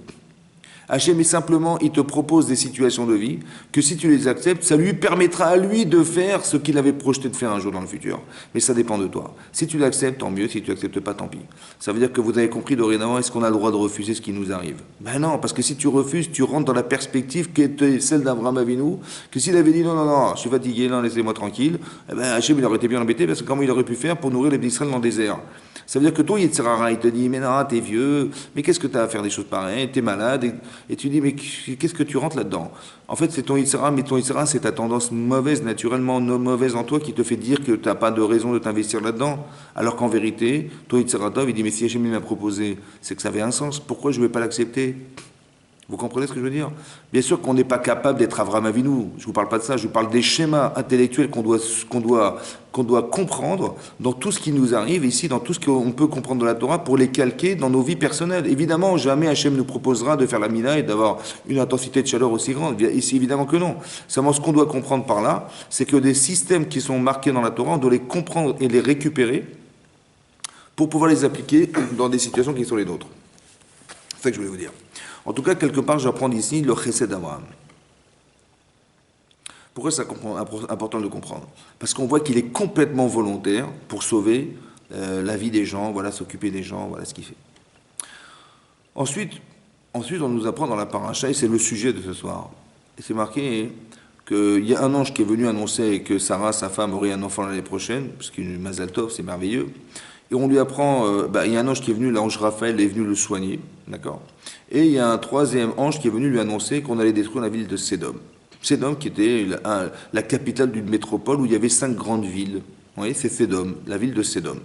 Hachem, simplement, il te propose des situations de vie que si tu les acceptes, ça lui permettra à lui de faire ce qu'il avait projeté de faire un jour dans le futur. Mais ça dépend de toi. Si tu l'acceptes, tant mieux. Si tu l'acceptes pas, tant pis. Ça veut dire que vous avez compris dorénavant, est-ce qu'on a le droit de refuser ce qui nous arrive? Ben non, parce que si tu refuses, tu rentres dans la perspective qui était celle d'Abraham Avinu, que s'il avait dit non, non, non, je suis fatigué, non, laissez-moi tranquille, eh ben Hachem, il aurait été bien embêté parce que comment il aurait pu faire pour nourrir les Israël dans le désert? Ça veut dire que toi, Yitzhara, il te dit, mais non, t'es vieux, mais qu'est-ce que t'as à faire des choses pareilles, t'es malade, et tu dis, mais qu'est-ce que tu rentres là-dedans? En fait, c'est ton Yitzhara, mais ton Yitzhara, c'est ta tendance mauvaise, naturellement mauvaise en toi, qui te fait dire que t'as pas de raison de t'investir là-dedans. Alors qu'en vérité, ton Yitzhara Tov, il dit, mais si Hachem m'a proposé, c'est que ça avait un sens, pourquoi je ne vais pas l'accepter? Vous comprenez ce que je veux dire? Bien sûr qu'on n'est pas capable d'être Avraham Avinu. Je ne vous parle pas de ça, je vous parle des schémas intellectuels qu'on doit comprendre dans tout ce qui nous arrive ici, dans tout ce qu'on peut comprendre de la Torah pour les calquer dans nos vies personnelles. Évidemment, jamais Hachem nous proposera de faire la mina et d'avoir une intensité de chaleur aussi grande. Ici, évidemment que non. Seulement, ce qu'on doit comprendre par là, c'est que des systèmes qui sont marqués dans la Torah, on doit les comprendre et les récupérer pour pouvoir les appliquer dans des situations qui sont les nôtres. C'est ça que je voulais vous dire. En tout cas, quelque part, j'apprends ici le chesed d'Abraham. Pourquoi c'est important de le comprendre? Parce qu'on voit qu'il est complètement volontaire pour sauver la vie des gens, voilà, s'occuper des gens, voilà ce qu'il fait. Ensuite, on nous apprend dans la paracha, et c'est le sujet de ce soir, et c'est marqué qu'il y a un ange qui est venu annoncer que Sarah, sa femme, aurait un enfant l'année prochaine, parce qu'il y a une Mazal Tov, c'est merveilleux. Et on lui apprend, il y a un ange qui est venu, l'ange Raphaël est venu le soigner, d'accord? Et il y a un troisième ange qui est venu lui annoncer qu'on allait détruire la ville de Sédom. Sédom qui était la capitale d'une métropole où il y avait 5 grandes villes. Vous voyez, c'est Sédom, la ville de Sédom.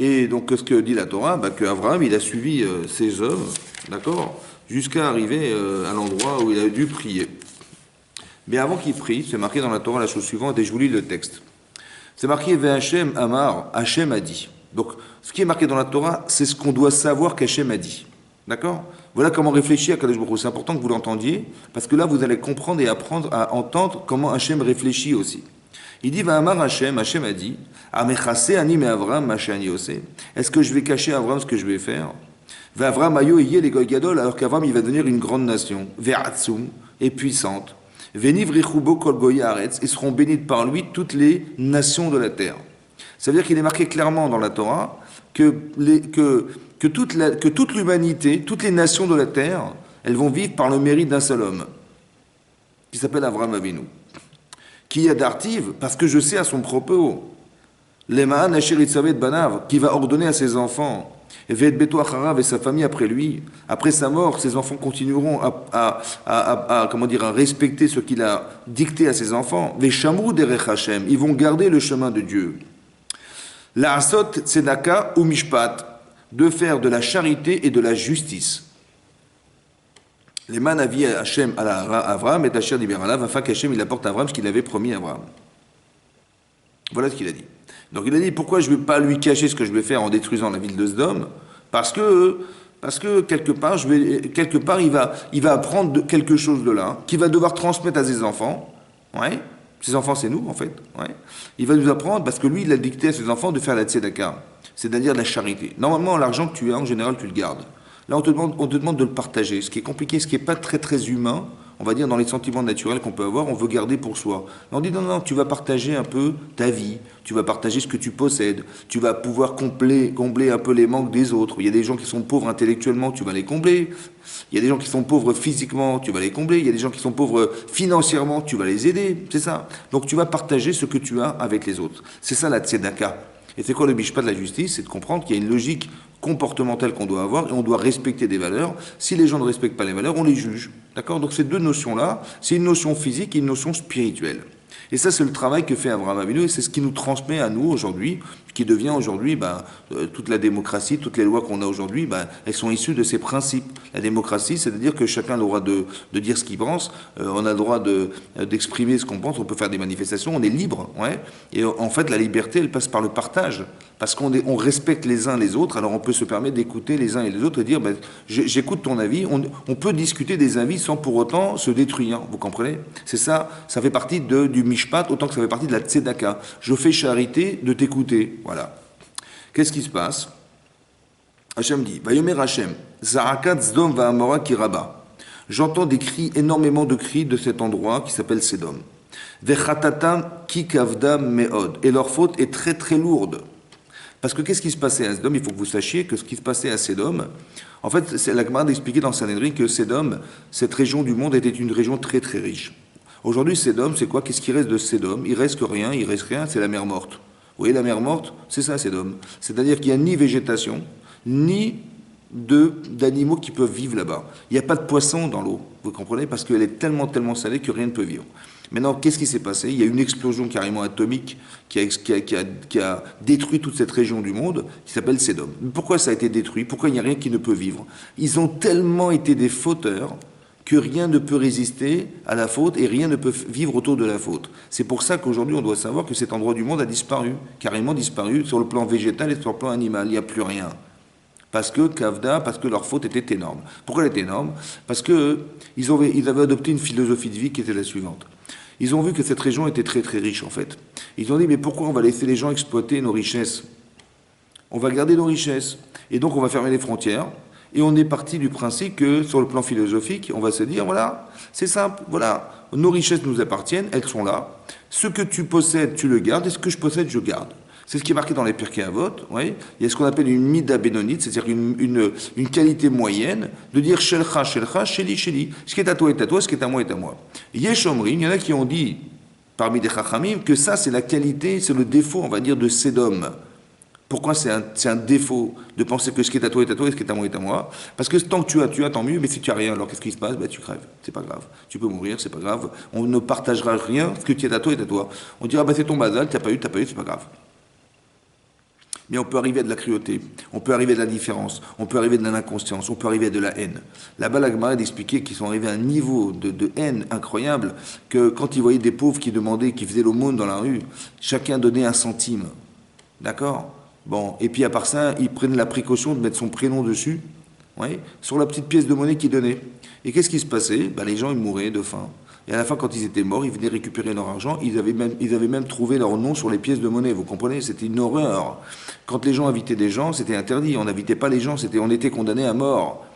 Et donc, ce que dit la Torah, qu'Abraham, il a suivi ces hommes, d'accord, jusqu'à arriver à l'endroit où il a dû prier. Mais avant qu'il prie, c'est marqué dans la Torah la chose suivante, et je vous lis le texte. C'est marqué Hachem Amar, Hachem a dit. Donc, ce qui est marqué dans la Torah, c'est ce qu'on doit savoir qu'Hachem a dit. D'accord? Voilà comment réfléchir à Kadosh Baruch Hu. C'est important que vous l'entendiez, parce que là, vous allez comprendre et apprendre à entendre comment Hachem réfléchit aussi. Il dit Amar Hachem, Hachem a dit Amechase ani me Avram machani ose. Est-ce que je vais cacher à Avram ce que je vais faire? Avram ayo yé les goy gadol, alors qu'Avram, il va devenir une grande nation, ve'atzum, et puissante. Venivrichubo kol goy haaretz, et seront bénies par lui toutes les nations de la terre. Ça veut dire qu'il est marqué clairement dans la Torah que toute l'humanité, toutes les nations de la terre, elles vont vivre par le mérite d'un seul homme, qui s'appelle Avraham Avinu. Qui a d'artive, parce que je sais à son propos, Lemaan Asher Itzavet Banav, qui va ordonner à ses enfants, et Vet Beto Acharav et sa famille après lui, après sa mort, ses enfants continueront à respecter ce qu'il a dicté à ses enfants. Veshamru derech Hashem, ils vont garder le chemin de Dieu. La asot tzedaka ou mishpat, de faire de la charité et de la justice. Les man avi Hashem à Avraham et Asher diberalav, afin qu'Hachem il apporte à Avraham ce qu'il avait promis à Avraham. Voilà ce qu'il a dit. Donc il a dit, pourquoi je ne vais pas lui cacher ce que je vais faire en détruisant la ville de Sodome? Parce que quelque part, il va apprendre quelque chose de là, qu'il va devoir transmettre à ses enfants. Ouais. Ses enfants, c'est nous, en fait. Ouais. Il va nous apprendre, parce que lui, il a dicté à ses enfants de faire la tzedaka, c'est-à-dire de la charité. Normalement, l'argent que tu as, en général, tu le gardes. Là, on te demande de le partager. Ce qui est compliqué, ce qui n'est pas très, très humain, on va dire dans les sentiments naturels qu'on peut avoir, on veut garder pour soi. On dit non, tu vas partager un peu ta vie, tu vas partager ce que tu possèdes, tu vas pouvoir combler un peu les manques des autres. Il y a des gens qui sont pauvres intellectuellement, tu vas les combler. Il y a des gens qui sont pauvres physiquement, tu vas les combler. Il y a des gens qui sont pauvres financièrement, tu vas les aider. C'est ça. Donc tu vas partager ce que tu as avec les autres. C'est ça la tzedaka. Et c'est quoi le mishpat de la justice? C'est de comprendre qu'il y a une logique comportementale qu'on doit avoir et on doit respecter des valeurs. Si les gens ne respectent pas les valeurs, on les juge. D'accord? Donc ces deux notions-là, c'est une notion physique et une notion spirituelle. Et ça, c'est le travail que fait Abraham Avinu et c'est ce qui nous transmet à nous aujourd'hui, qui devient aujourd'hui, toute la démocratie, toutes les lois qu'on a aujourd'hui, elles sont issues de ces principes. La démocratie, c'est-à-dire que chacun a le droit de dire ce qu'il pense, on a le droit d'exprimer ce qu'on pense, on peut faire des manifestations, on est libre, ouais. Et en fait, la liberté, elle passe par le partage, parce on respecte les uns les autres, alors on peut se permettre d'écouter les uns et les autres et dire, j'écoute ton avis, on peut discuter des avis sans pour autant se détruire, vous comprenez? C'est ça, ça fait partie du mishpat, autant que ça fait partie de la tzedaka. Je fais charité de t'écouter. Voilà. Qu'est-ce qui se passe? Hachem dit, Vayomer Hachem, Zarakat Zdom Va'amora Kiraba. J'entends des cris, énormément de cris de cet endroit qui s'appelle Sédom. Vechatatam Kikavda Meod. Et leur faute est très très lourde. Parce que qu'est-ce qui se passait à Sédom? Il faut que vous sachiez que ce qui se passait à Sédom, en fait, c'est la Gemara d'expliquer dans Sanhedrin que Sédom, cette région du monde, était une région très très riche. Aujourd'hui, Sédom, c'est quoi? Qu'est-ce qui reste de Sédom? Il reste que rien, il reste rien, c'est la mer morte. Vous voyez la mer morte? C'est ça, Sédom. C'est-à-dire qu'il n'y a ni végétation, ni d'animaux qui peuvent vivre là-bas. Il n'y a pas de poissons dans l'eau, vous comprenez? Parce qu'elle est tellement, tellement salée que rien ne peut vivre. Maintenant, qu'est-ce qui s'est passé? Il y a une explosion carrément atomique qui a détruit toute cette région du monde, qui s'appelle Sédom. Pourquoi ça a été détruit? Pourquoi il n'y a rien qui ne peut vivre? Ils ont tellement été des fauteurs que rien ne peut résister à la faute et rien ne peut vivre autour de la faute. C'est pour ça qu'aujourd'hui, on doit savoir que cet endroit du monde a disparu, carrément disparu, sur le plan végétal et sur le plan animal. Il n'y a plus rien. Parce que leur faute était énorme. Pourquoi elle était énorme? Parce qu'ils avaient adopté une philosophie de vie qui était la suivante. Ils ont vu que cette région était très très riche en fait. Ils ont dit, mais pourquoi on va laisser les gens exploiter nos richesses? On va garder nos richesses. Et donc on va fermer les frontières. Et on est parti du principe que, sur le plan philosophique, on va se dire, voilà, c'est simple, voilà, nos richesses nous appartiennent, elles sont là. Ce que tu possèdes, tu le gardes, et ce que je possède, je garde. C'est ce qui est marqué dans les Pirkei Avot. Oui. Il y a ce qu'on appelle une mida bénonite, c'est-à-dire une qualité moyenne, de dire shelcha, shelcha, sheli, sheli. Ce qui est à toi est à toi, ce qui est à moi est à moi. Yesh omrim, il y en a qui ont dit, parmi des chachamim, que ça, c'est la qualité, c'est le défaut, on va dire, de Sédom. Pourquoi c'est un défaut de penser que ce qui est à toi est à toi et ce qui est à moi est à moi? Parce que tant que tu as, tant mieux, mais si tu as rien, alors qu'est-ce qui se passe? Tu crèves, c'est pas grave. Tu peux mourir, c'est pas grave. On ne partagera rien, ce qui est à toi est à toi. On dira, c'est ton bazal, t'as pas eu, c'est pas grave. Mais on peut arriver à de la cruauté, on peut arriver à de la différence, on peut arriver à de l'inconscience, on peut arriver à de la haine. Là-bas, la Gemara d'expliquer qu'ils sont arrivés à un niveau de haine incroyable que quand ils voyaient des pauvres qui demandaient, qui faisaient l'aumône dans la rue, chacun donnait 1 centime. D'accord? Bon, et puis à part ça, ils prennent la précaution de mettre son prénom dessus, oui, sur la petite pièce de monnaie qu'ils donnaient. Et qu'est-ce qui se passait? Les gens, ils mouraient de faim. Et à la fin, quand ils étaient morts, ils venaient récupérer leur argent. Ils avaient même trouvé leur nom sur les pièces de monnaie. Vous comprenez? C'était une horreur. Quand les gens invitaient des gens, c'était interdit. On n'invitait pas les gens. On était condamnés à mort.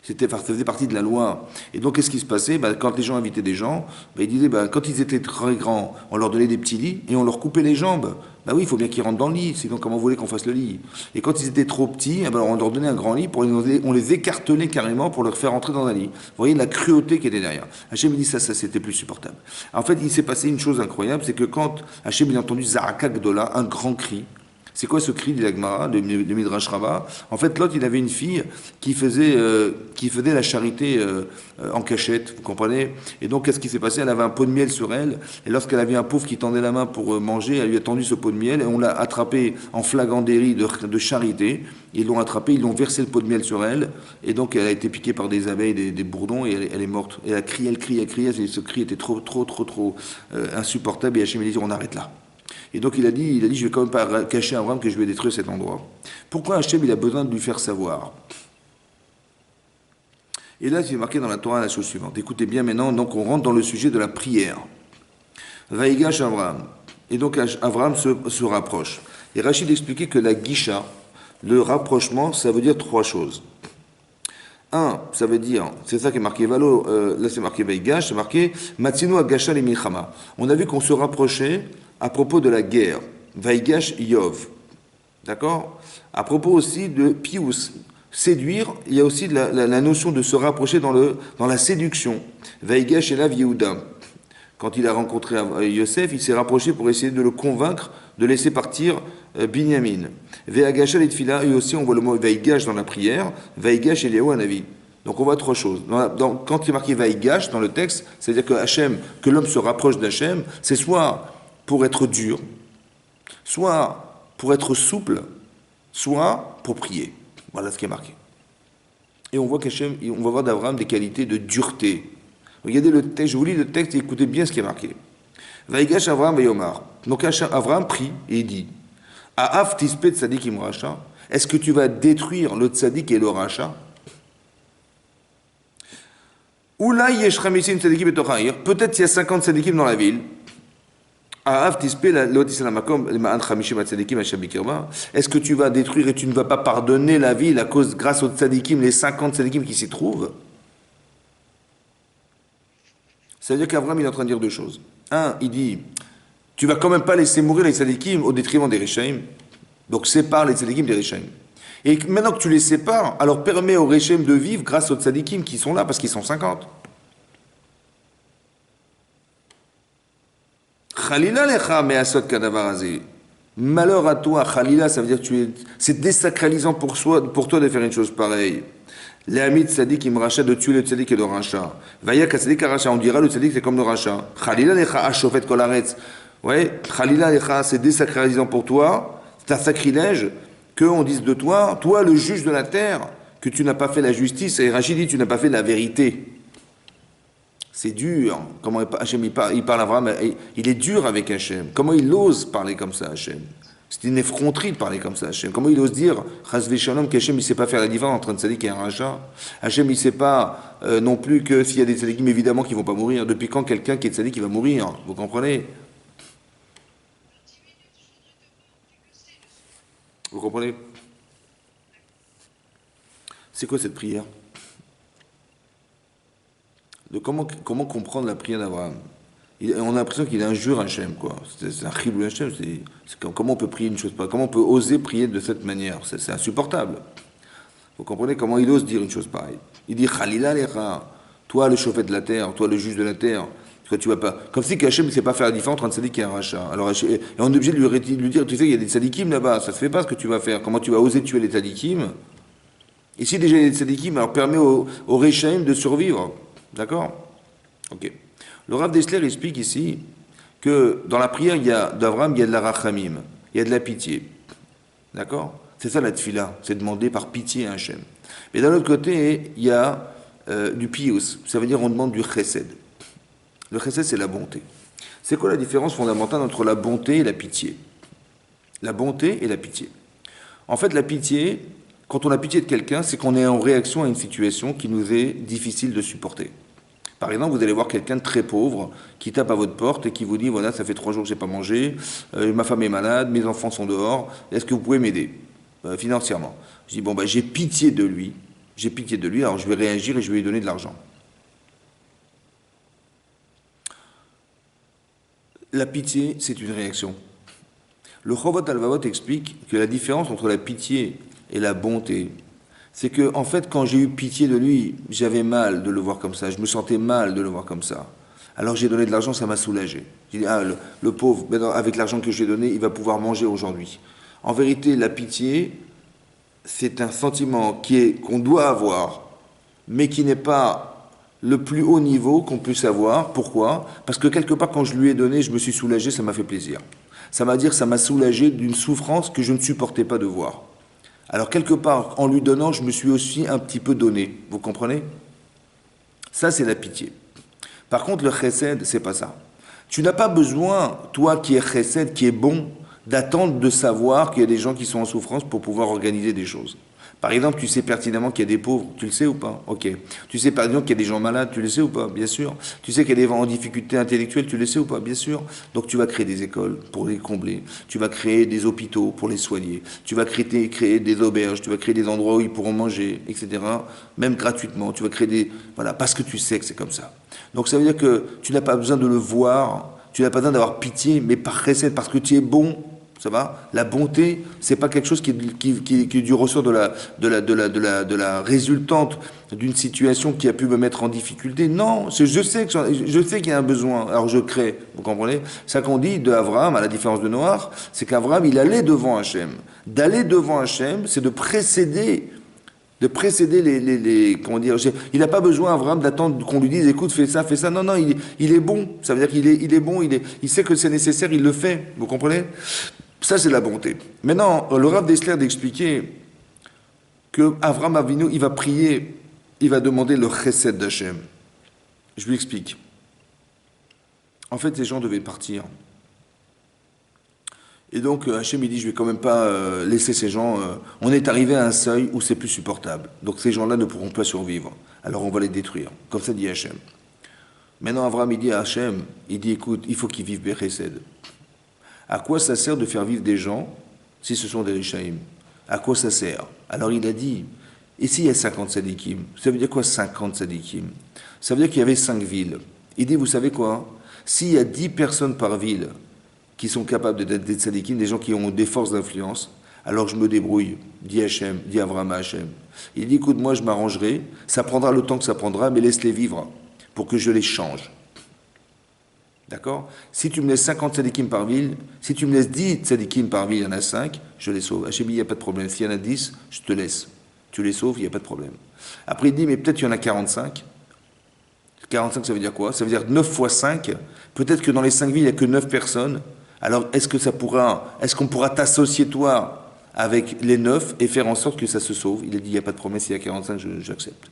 Ça faisait partie de la loi. Et donc, qu'est-ce qui se passait? Quand les gens invitaient des gens, ils disaient, quand ils étaient très grands, on leur donnait des petits lits et on leur coupait les jambes. Oui, il faut bien qu'ils rentrent dans le lit, sinon comment vous voulez qu'on fasse le lit? Et quand ils étaient trop petits, on leur donnait un grand lit, on les écartelait carrément pour leur faire rentrer dans un lit. Vous voyez la cruauté qui était derrière. Hachem dit ça c'était plus supportable. En fait, il s'est passé une chose incroyable, c'est que quand Hachem a entendu Zaraka Gdola, un grand cri, c'est quoi ce cri, dit la Gemara, de Midrash Rabbah? En fait, Lot, il avait une fille qui faisait la charité en cachette, vous comprenez? Et donc, qu'est-ce qui s'est passé? Elle avait un pot de miel sur elle, et lorsqu'elle avait un pauvre qui tendait la main pour manger, elle lui a tendu ce pot de miel, et on l'a attrapé en flagrant délit de charité. Ils l'ont attrapé, ils l'ont versé le pot de miel sur elle, et donc elle a été piquée par des abeilles, des bourdons, et elle est morte. Et elle crié, et ce cri était trop insupportable, et Hachem a dit, on arrête là. Et donc il a dit, je vais quand même pas cacher à Abraham que je vais détruire cet endroit. Pourquoi Hachem, il a besoin de lui faire savoir? Et là, c'est marqué dans la Torah la chose suivante. Écoutez bien maintenant, donc on rentre dans le sujet de la prière. Vaïgash Abraham. Et donc Abraham se rapproche. Et Rachid expliquait que la Gisha, le rapprochement, ça veut dire 3 choses. 1, ça veut dire, c'est ça qui est marqué Valo, là c'est marqué Vaïgash, c'est marqué Matsinu Agasha le Milchama. On a vu qu'on se rapprochait à propos de la guerre, Vaïgash Yov, d'accord? À propos aussi de Pius, séduire, il y a aussi la notion de se rapprocher dans la séduction, Vaïgash Elav Yehuda. quand il a rencontré Yosef, il s'est rapproché pour essayer de le convaincre de laisser partir Binyamin. Ve'agash al-tfila, et aussi on voit le mot Vaïgash dans la prière, Vaïgash Eliyahu Hanavi. Donc on voit trois choses. Quand il est marqué Vaïgash dans le texte, c'est-à-dire que l'homme se rapproche d'Hachem, c'est soit pour être dur, soit pour être souple, soit pour prier. Voilà ce qui est marqué. Et on voit qu'Hachem, on va voir d'Abraham des qualités de dureté. Regardez le texte, je vous lis le texte et écoutez bien ce qui est marqué. Vaïgash Avraham Vayomar. Donc Avraham prie et il dit Aaf tispe tzadikim racha. Est-ce que tu vas détruire le tzadik et le racha? Oula yeshra misim tzadikim betochaïr. Peut-être il y a 50 tzadikim dans la ville. Aaf tispe l'otis alamakom ma'an chamishim tzadikim hashem bikirba. Est-ce que tu vas détruire et tu ne vas pas pardonner la ville à cause, grâce aux tzadikim, les 50 tzadikim qui s'y trouvent? Ça veut dire qu'Abraham il est en train de dire deux choses. Un, il dit, tu vas quand même pas laisser mourir les tzadikim au détriment des Réchaïm. Donc sépare les tzadikim des Réchaïm. Et maintenant que tu les sépares, alors permets aux Réchaïm de vivre grâce aux tzadikim qui sont là, parce qu'ils sont 50. Khalila lecha me'asot kadavarazé. Malheur à toi, Khalila, ça veut dire que c'est désacralisant pour toi de faire une chose pareille. L'ami tzadik im racha, de tuer le tzadik et le racha. Vaya tzadik racha, on dira le tzadik c'est comme le racha. Khalila lecha ashofet kol haaretz. Ouais, Khalila lecha, c'est désacralisant pour toi, c'est un sacrilège qu'on dise de toi, toi le juge de la terre, que tu n'as pas fait la justice, et Rachid dit tu n'as pas fait la vérité. C'est dur. Comment Hachem il parle à Abraham, il est dur avec Hachem. Comment il ose parler comme ça, Hachem? C'est une effronterie de parler comme ça, Hachem. Comment il ose dire, Chazvé Shalom, qu'Hachem, il ne sait pas faire la différence entre un tzadik et un racha? Hachem, il ne sait pas non plus que s'il y a des tzadikim, évidemment, qui ne vont pas mourir. Depuis quand quelqu'un qui est tzadik, il va mourir? Vous comprenez? Vous comprenez? C'est quoi cette prière? De comment comprendre la prière d'Abraham? On a l'impression qu'il injure Hachem, quoi. C'est un chilou Hachem. Comment on peut prier une chose pareille? Comment on peut oser prier de cette manière? C'est insupportable. Vous comprenez comment il ose dire une chose pareille? Il dit Khalila lecha, toi le chauffeur de la terre, toi le juge de la terre. Tu vas pas. Comme si Hachem ne sait pas faire la différence entre un tzadik et un racha. Alors et on est obligé de lui dire, tu sais, il y a des tzadikim là-bas, ça se fait pas ce que tu vas faire. Comment tu vas oser tuer les tzadikim? Ici déjà il y a des tzadikim, alors permet aux Réchaïm de survivre. D'accord? Ok. Le Rav Dessler explique ici que dans la prière d'Abraham, il y a de la rachamim, il y a de la pitié. D'accord? C'est ça la tfila, c'est demander par pitié à Hachem. Mais d'un autre côté, il y a du pius, ça veut dire on demande du chesed. Le chesed, c'est la bonté. C'est quoi la différence fondamentale entre la bonté et la pitié? La bonté et la pitié. En fait, la pitié, quand on a pitié de quelqu'un, c'est qu'on est en réaction à une situation qui nous est difficile de supporter. Par exemple, vous allez voir quelqu'un de très pauvre qui tape à votre porte et qui vous dit, voilà, ça fait 3 jours que je n'ai pas mangé, ma femme est malade, mes enfants sont dehors, est-ce que vous pouvez m'aider financièrement? Je dis, bon, j'ai pitié de lui, alors je vais réagir et je vais lui donner de l'argent. La pitié, c'est une réaction. Le Chovot Halvavot explique que la différence entre la pitié et la bonté, c'est que, en fait, quand j'ai eu pitié de lui, j'avais mal de le voir comme ça, je me sentais mal de le voir comme ça. Alors j'ai donné de l'argent, ça m'a soulagé. J'ai dit, le pauvre, avec l'argent que j'ai donné, il va pouvoir manger aujourd'hui. En vérité, la pitié, c'est un sentiment qu'on doit avoir, mais qui n'est pas le plus haut niveau qu'on puisse avoir. Pourquoi? Parce que quelque part, quand je lui ai donné, je me suis soulagé, ça m'a fait plaisir. Ça m'a soulagé d'une souffrance que je ne supportais pas de voir. Alors, quelque part, en lui donnant, je me suis aussi un petit peu donné. Vous comprenez? Ça, c'est la pitié. Par contre, le chesed, c'est pas ça. Tu n'as pas besoin, toi qui es chesed, qui est bon, d'attendre de savoir qu'il y a des gens qui sont en souffrance pour pouvoir organiser des choses. Par exemple, tu sais pertinemment qu'il y a des pauvres, tu le sais ou pas? Ok. Tu sais par exemple qu'il y a des gens malades, tu le sais ou pas? Bien sûr. Tu sais qu'il y a des gens en difficulté intellectuelle, tu le sais ou pas? Bien sûr. Donc tu vas créer des écoles pour les combler, tu vas créer des hôpitaux pour les soigner, tu vas créer des auberges, tu vas créer des endroits où ils pourront manger, etc. Même gratuitement, tu vas créer des... Voilà, parce que tu sais que c'est comme ça. Donc ça veut dire que tu n'as pas besoin de le voir, tu n'as pas besoin d'avoir pitié, mais par recette, parce que tu es bon, Ça va? La bonté, c'est pas quelque chose qui est du ressort de la résultante d'une situation qui a pu me mettre en difficulté. Non, je sais qu'il y a un besoin, alors je crée. Vous comprenez? Ça qu'on dit de Abraham, à la différence de Noach, c'est qu'Abraham, il allait devant Hachem. D'aller devant Hachem, c'est de précéder comment dire, il n'a pas besoin, Abraham, d'attendre qu'on lui dise, écoute, fais ça. Non, non, il est bon. Ça veut dire qu'il est bon, il sait que c'est nécessaire, il le fait. Vous comprenez? Ça, c'est la bonté. Maintenant, le Rav Dessler d'expliquer que Avraham Avinu, il va prier, il va demander le chesed d'Hachem. Je lui explique. En fait, ces gens devaient partir. Et donc, Hachem, il dit, je vais quand même pas laisser ces gens... on est arrivé à un seuil où c'est plus supportable. Donc, ces gens-là ne pourront pas survivre. Alors, on va les détruire. Comme ça dit Hachem. Maintenant, Avraham, il dit à Hachem, il dit, écoute, il faut qu'ils vivent Bechesed. À quoi ça sert de faire vivre des gens si ce sont des Rishaïm? À quoi ça sert? Alors, il a dit, et s'il y a 50 sadikim? Ça veut dire quoi 50 sadikim? Ça veut dire qu'il y avait 5 villes. Il dit, vous savez quoi? S'il y a 10 personnes par ville qui sont capables d'être des tzadikim, des gens qui ont des forces d'influence, alors je me débrouille, dit Hachem, dit Avraham à Hachem. Il dit, écoute, moi je m'arrangerai, ça prendra le temps que ça prendra, mais laisse-les vivre pour que je les change. D'accord? Si tu me laisses 50 tzadikim par ville, si tu me laisses 10 tzadikim par ville, il y en a 5, je les sauve. Hachem dit, il n'y a pas de problème. S'il y en a 10, je te laisse. Tu les sauves, il n'y a pas de problème. Après il dit, mais peut-être qu'il y en a 45. 45, ça veut dire quoi? Ça veut dire 9 fois 5. Peut-être que dans les 5 villes, il n'y a que 9 personnes. Alors, est-ce qu'on pourra t'associer toi avec les 9 et faire en sorte que ça se sauve? Il a dit, il n'y a pas de problème, s'il y a 45, j'accepte.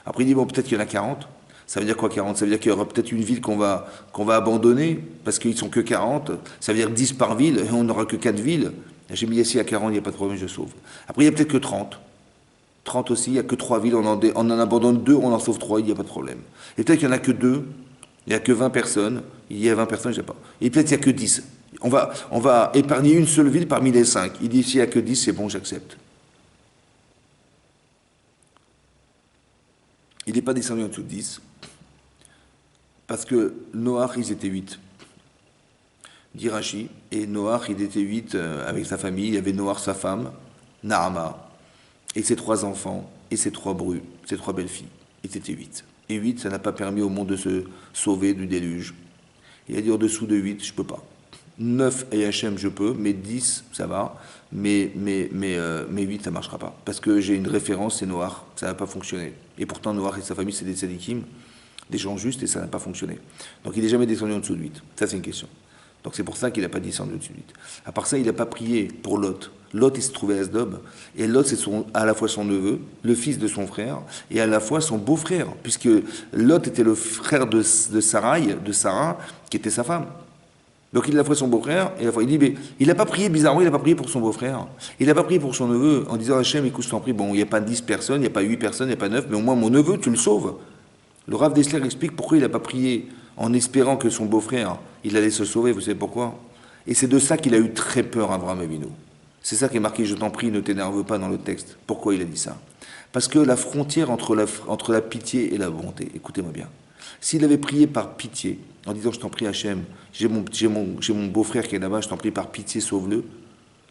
Après, il dit, bon, peut-être qu'il y en a 40. Ça veut dire quoi 40? Ça veut dire qu'il y aura peut-être une ville qu'on va abandonner, parce qu'ils sont que 40. Ça veut dire 10 par ville, et on n'aura que 4 villes. J'ai mis ici à 40, il n'y a pas de problème, je sauve. Après, il n'y a peut-être que 30. 30 aussi, il n'y a que 3 villes, on en abandonne 2, on en sauve 3, il n'y a pas de problème. Et peut-être qu'il n'y en a que 2, il n'y a que 20 personnes, il y a 20 personnes, je ne sais pas. Et peut-être qu'il n'y a que 10. On va épargner une seule ville parmi les 5. Il dit, s'il n'y a que 10, c'est bon, j'accepte. Il n'est pas descendu en dessous de 10, parce que Noach, ils étaient 8. Dit Rashi, et Noach, il était 8 avec sa famille. Il y avait Noach, sa femme, Naama, et ses 3 enfants, et ses 3 brus, ses 3 belles-filles. Ils étaient 8. Et 8, ça n'a pas permis au monde de se sauver du déluge. Il a dit, en dessous de 8, je ne peux pas. 9 et Hachem, je peux, mais 10, ça va, mais 8, ça ne marchera pas. Parce que j'ai une référence, c'est Noach, ça n'a pas fonctionné. Et pourtant, Noach et sa famille, c'est des tzadikim, des gens justes, et ça n'a pas fonctionné. Donc il n'est jamais descendu en dessous de 8. Ça, c'est une question. Donc c'est pour ça qu'il n'a pas descendu en dessous de 8. À part ça, il n'a pas prié pour Lot. Lot, il se trouvait à Asdod, et Lot, c'est à la fois son neveu, le fils de son frère, et à la fois son beau-frère, puisque Lot était le frère de Sarah, qui était sa femme. Donc il a la fois son beau-frère, et il dit, mais il n'a pas prié, bizarrement, il n'a pas prié pour son beau-frère. Il n'a pas prié pour son neveu, en disant, Hachem, écoute, je t'en prie, bon, il n'y a pas 10 personnes, il n'y a pas 8 personnes, il n'y a pas 9, mais au moins mon neveu, tu le sauves. Le Rav Dessler explique pourquoi il n'a pas prié en espérant que son beau-frère, il allait se sauver, vous savez pourquoi? Et c'est de ça qu'il a eu très peur, Avraham Avinu. C'est ça qui est marqué, je t'en prie, ne t'énerve pas dans le texte. Pourquoi il a dit ça? Parce que la frontière entre la pitié et la bonté, écoutez-moi bien, s'il avait prié par pitié, en disant, je t'en prie Hachem, j'ai mon beau-frère qui est là-bas, je t'en prie par pitié, sauve-le.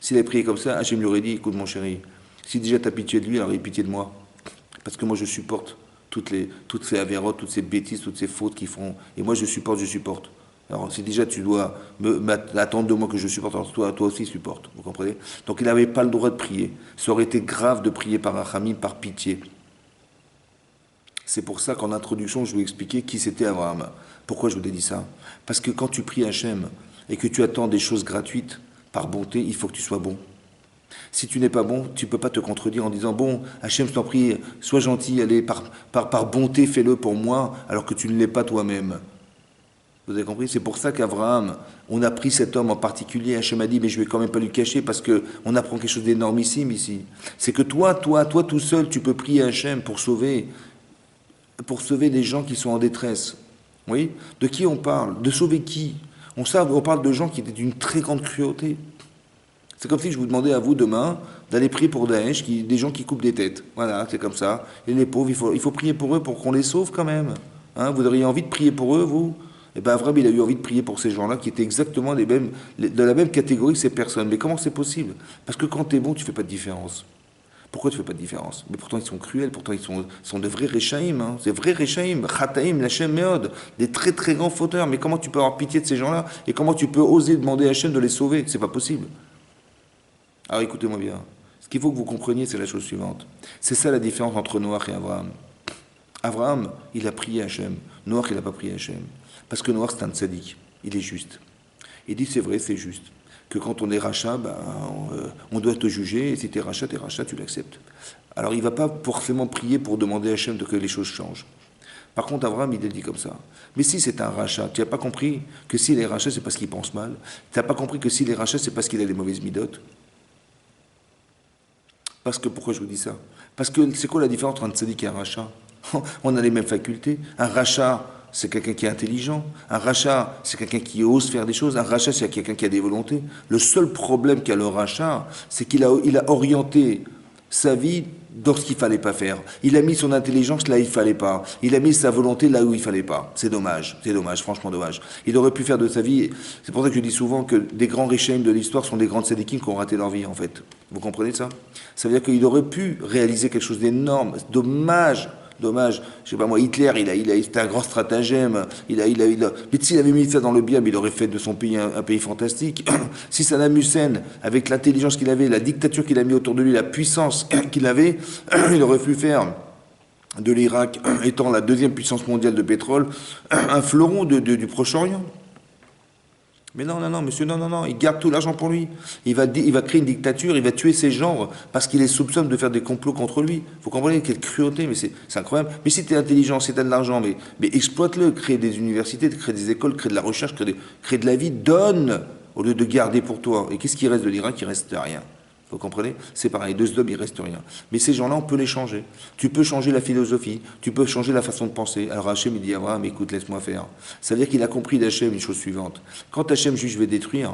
S'il avait prié comme ça, Hachem lui aurait dit, écoute mon chéri, si déjà tu as pitié de lui, alors il a pitié de moi. Parce que moi je supporte toutes ces avérotes, toutes ces bêtises, toutes ces fautes qu'ils font. Et moi je supporte. Alors si déjà tu dois attendre de moi que je supporte, alors toi aussi supporte. Vous comprenez? Donc il n'avait pas le droit de prier. Ça aurait été grave de prier par Rachamim, par pitié. C'est pour ça qu'en introduction, je vous ai expliqué qui c'était Abraham. Pourquoi je vous ai dit ça? Parce que quand tu pries Hachem et que tu attends des choses gratuites, par bonté, il faut que tu sois bon. Si tu n'es pas bon, tu ne peux pas te contredire en disant, bon, Hachem, je t'en prie, sois gentil, allez, par bonté, fais-le pour moi, alors que tu ne l'es pas toi-même. Vous avez compris? C'est pour ça qu'Abraham, on a pris cet homme en particulier, Hachem a dit, mais je ne vais quand même pas lui cacher, parce qu'on apprend quelque chose d'énormissime ici. C'est que toi, tout seul, tu peux prier Hachem pour sauver les gens qui sont en détresse. Oui? De qui on parle? De sauver qui? On parle de gens qui étaient d'une très grande cruauté. C'est comme si je vous demandais à vous demain d'aller prier pour Daesh, des gens qui coupent des têtes. Voilà, c'est comme ça. Et les pauvres, il faut prier pour eux pour qu'on les sauve quand même. Hein, vous auriez envie de prier pour eux, vous? Et bien Abraham, il a eu envie de prier pour ces gens-là qui étaient exactement de la même catégorie que ces personnes. Mais comment c'est possible? Parce que quand tu es bon, tu fais pas de différence. Pourquoi tu fais pas de différence? Mais pourtant ils sont cruels, pourtant ils sont de vrais Réchaïm, hein. C'est vrais Réchaïm, Chataïm, Lachem Meod, des très très grands fauteurs. Mais comment tu peux avoir pitié de ces gens-là? Et comment tu peux oser demander à Hachem de les sauver? C'est pas possible. Alors écoutez-moi bien. Ce qu'il faut que vous compreniez, c'est la chose suivante. C'est ça la différence entre Noach et Abraham. Abraham, il a prié Hachem. Noach, il n'a pas prié Hachem. Parce que Noach, c'est un tzaddik. Il est juste. Il dit, c'est vrai, c'est juste. Que quand on est rachat, ben, on doit te juger, et si tu es rachat, tu l'acceptes. Alors il ne va pas forcément prier pour demander à Hachem que les choses changent. Par contre, Abraham, il a dit comme ça. Mais si c'est un rachat, tu n'as pas compris que s'il est rachat, c'est parce qu'il pense mal. Tu n'as pas compris que s'il est rachat, c'est parce qu'il a des mauvaises midotes. Parce que, pourquoi je vous dis ça? Parce que c'est quoi la différence entre un tzaddik et un rachat? On a les mêmes facultés. Un rachat, c'est quelqu'un qui est intelligent. Un rachat, c'est quelqu'un qui ose faire des choses. Un rachat, c'est quelqu'un qui a des volontés. Le seul problème qu'a le rachat, c'est qu'il a orienté sa vie dans ce qu'il fallait pas faire. Il a mis son intelligence là où il fallait pas. Il a mis sa volonté là où il fallait pas. C'est dommage, franchement dommage. Il aurait pu faire de sa vie. C'est pour ça que je dis souvent que des grands Réchaïm de l'histoire sont des grands tzadikim qui ont raté leur vie en fait. Vous comprenez ça? Ça veut dire qu'il aurait pu réaliser quelque chose d'énorme. Dommage. Dommage, je sais pas moi, Hitler, c'était un grand stratagème, mais s'il avait mis ça dans le bien, il aurait fait de son pays un pays fantastique. Si Saddam Hussein, avec l'intelligence qu'il avait, la dictature qu'il a mis autour de lui, la puissance qu'il avait, il aurait pu faire de l'Irak, étant la deuxième puissance mondiale de pétrole, un fleuron du Proche-Orient. Mais non, monsieur, non, il garde tout l'argent pour lui. Il va créer une dictature, il va tuer ses gens parce qu'il les soupçonne de faire des complots contre lui. Vous comprenez quelle cruauté, mais c'est incroyable. Mais si tu es intelligent, si tu as de l'argent, mais exploite-le, crée des universités, crée des écoles, crée de la recherche, crée de la vie, donne au lieu de garder pour toi. Et qu'est-ce qui reste de l'Irak? Il reste rien. Vous comprenez? C'est pareil, de ce dôme, il reste rien. Mais ces gens-là, on peut les changer. Tu peux changer la philosophie, tu peux changer la façon de penser. Alors Hachem, il dit à Abraham, écoute, laisse-moi faire. Ça veut dire qu'il a compris d'Hachem une chose suivante. Quand Hachem juge, je vais détruire.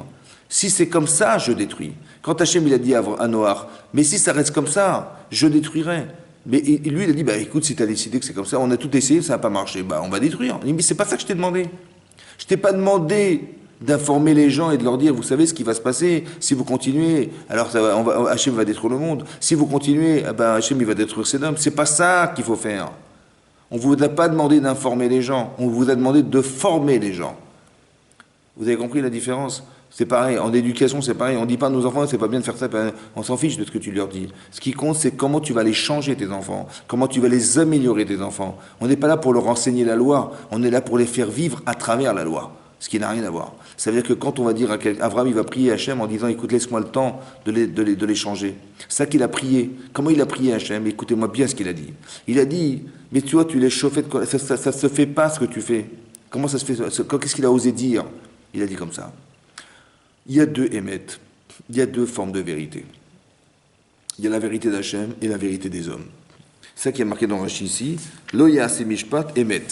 Si c'est comme ça, je détruis. Quand Hachem, il a dit à Noach, mais si ça reste comme ça, je détruirai. Mais lui, il a dit, bah écoute, si tu as décidé que c'est comme ça, on a tout essayé, ça n'a pas marché, bah on va détruire. Il dit, mais c'est pas ça que je t'ai demandé. Je t'ai pas demandé d'informer les gens et de leur dire, vous savez ce qui va se passer si vous continuez, alors Hachem va détruire le monde. Si vous continuez, Hachem il va détruire Sédom. C'est pas ça qu'il faut faire. On vous a pas demandé d'informer les gens, on vous a demandé de former les gens. Vous avez compris la différence? C'est pareil, en éducation c'est pareil, on dit pas à nos enfants, c'est pas bien de faire ça, on s'en fiche de ce que tu leur dis. Ce qui compte, c'est comment tu vas les changer tes enfants, comment tu vas les améliorer tes enfants. On n'est pas là pour leur enseigner la loi, on est là pour les faire vivre à travers la loi. Ce qui n'a rien à voir. Ça veut dire que quand on va dire à Abraham, il va prier Hachem en disant, écoute, laisse-moi le temps de les changer. C'est ça qu'il a prié. Comment il a prié Hachem? Écoutez-moi bien ce qu'il a dit. Il a dit, mais tu vois, tu les chauffais, ça se fait pas ce que tu fais. Comment ça se fait? Qu'est-ce qu'il a osé dire? Il a dit comme ça. Il y a deux émettes. Il y a deux formes de vérité. Il y a la vérité d'Hachem et la vérité des hommes. C'est ça qui est marqué dans Rashi ici. Lo ya'aseh mishpat emet.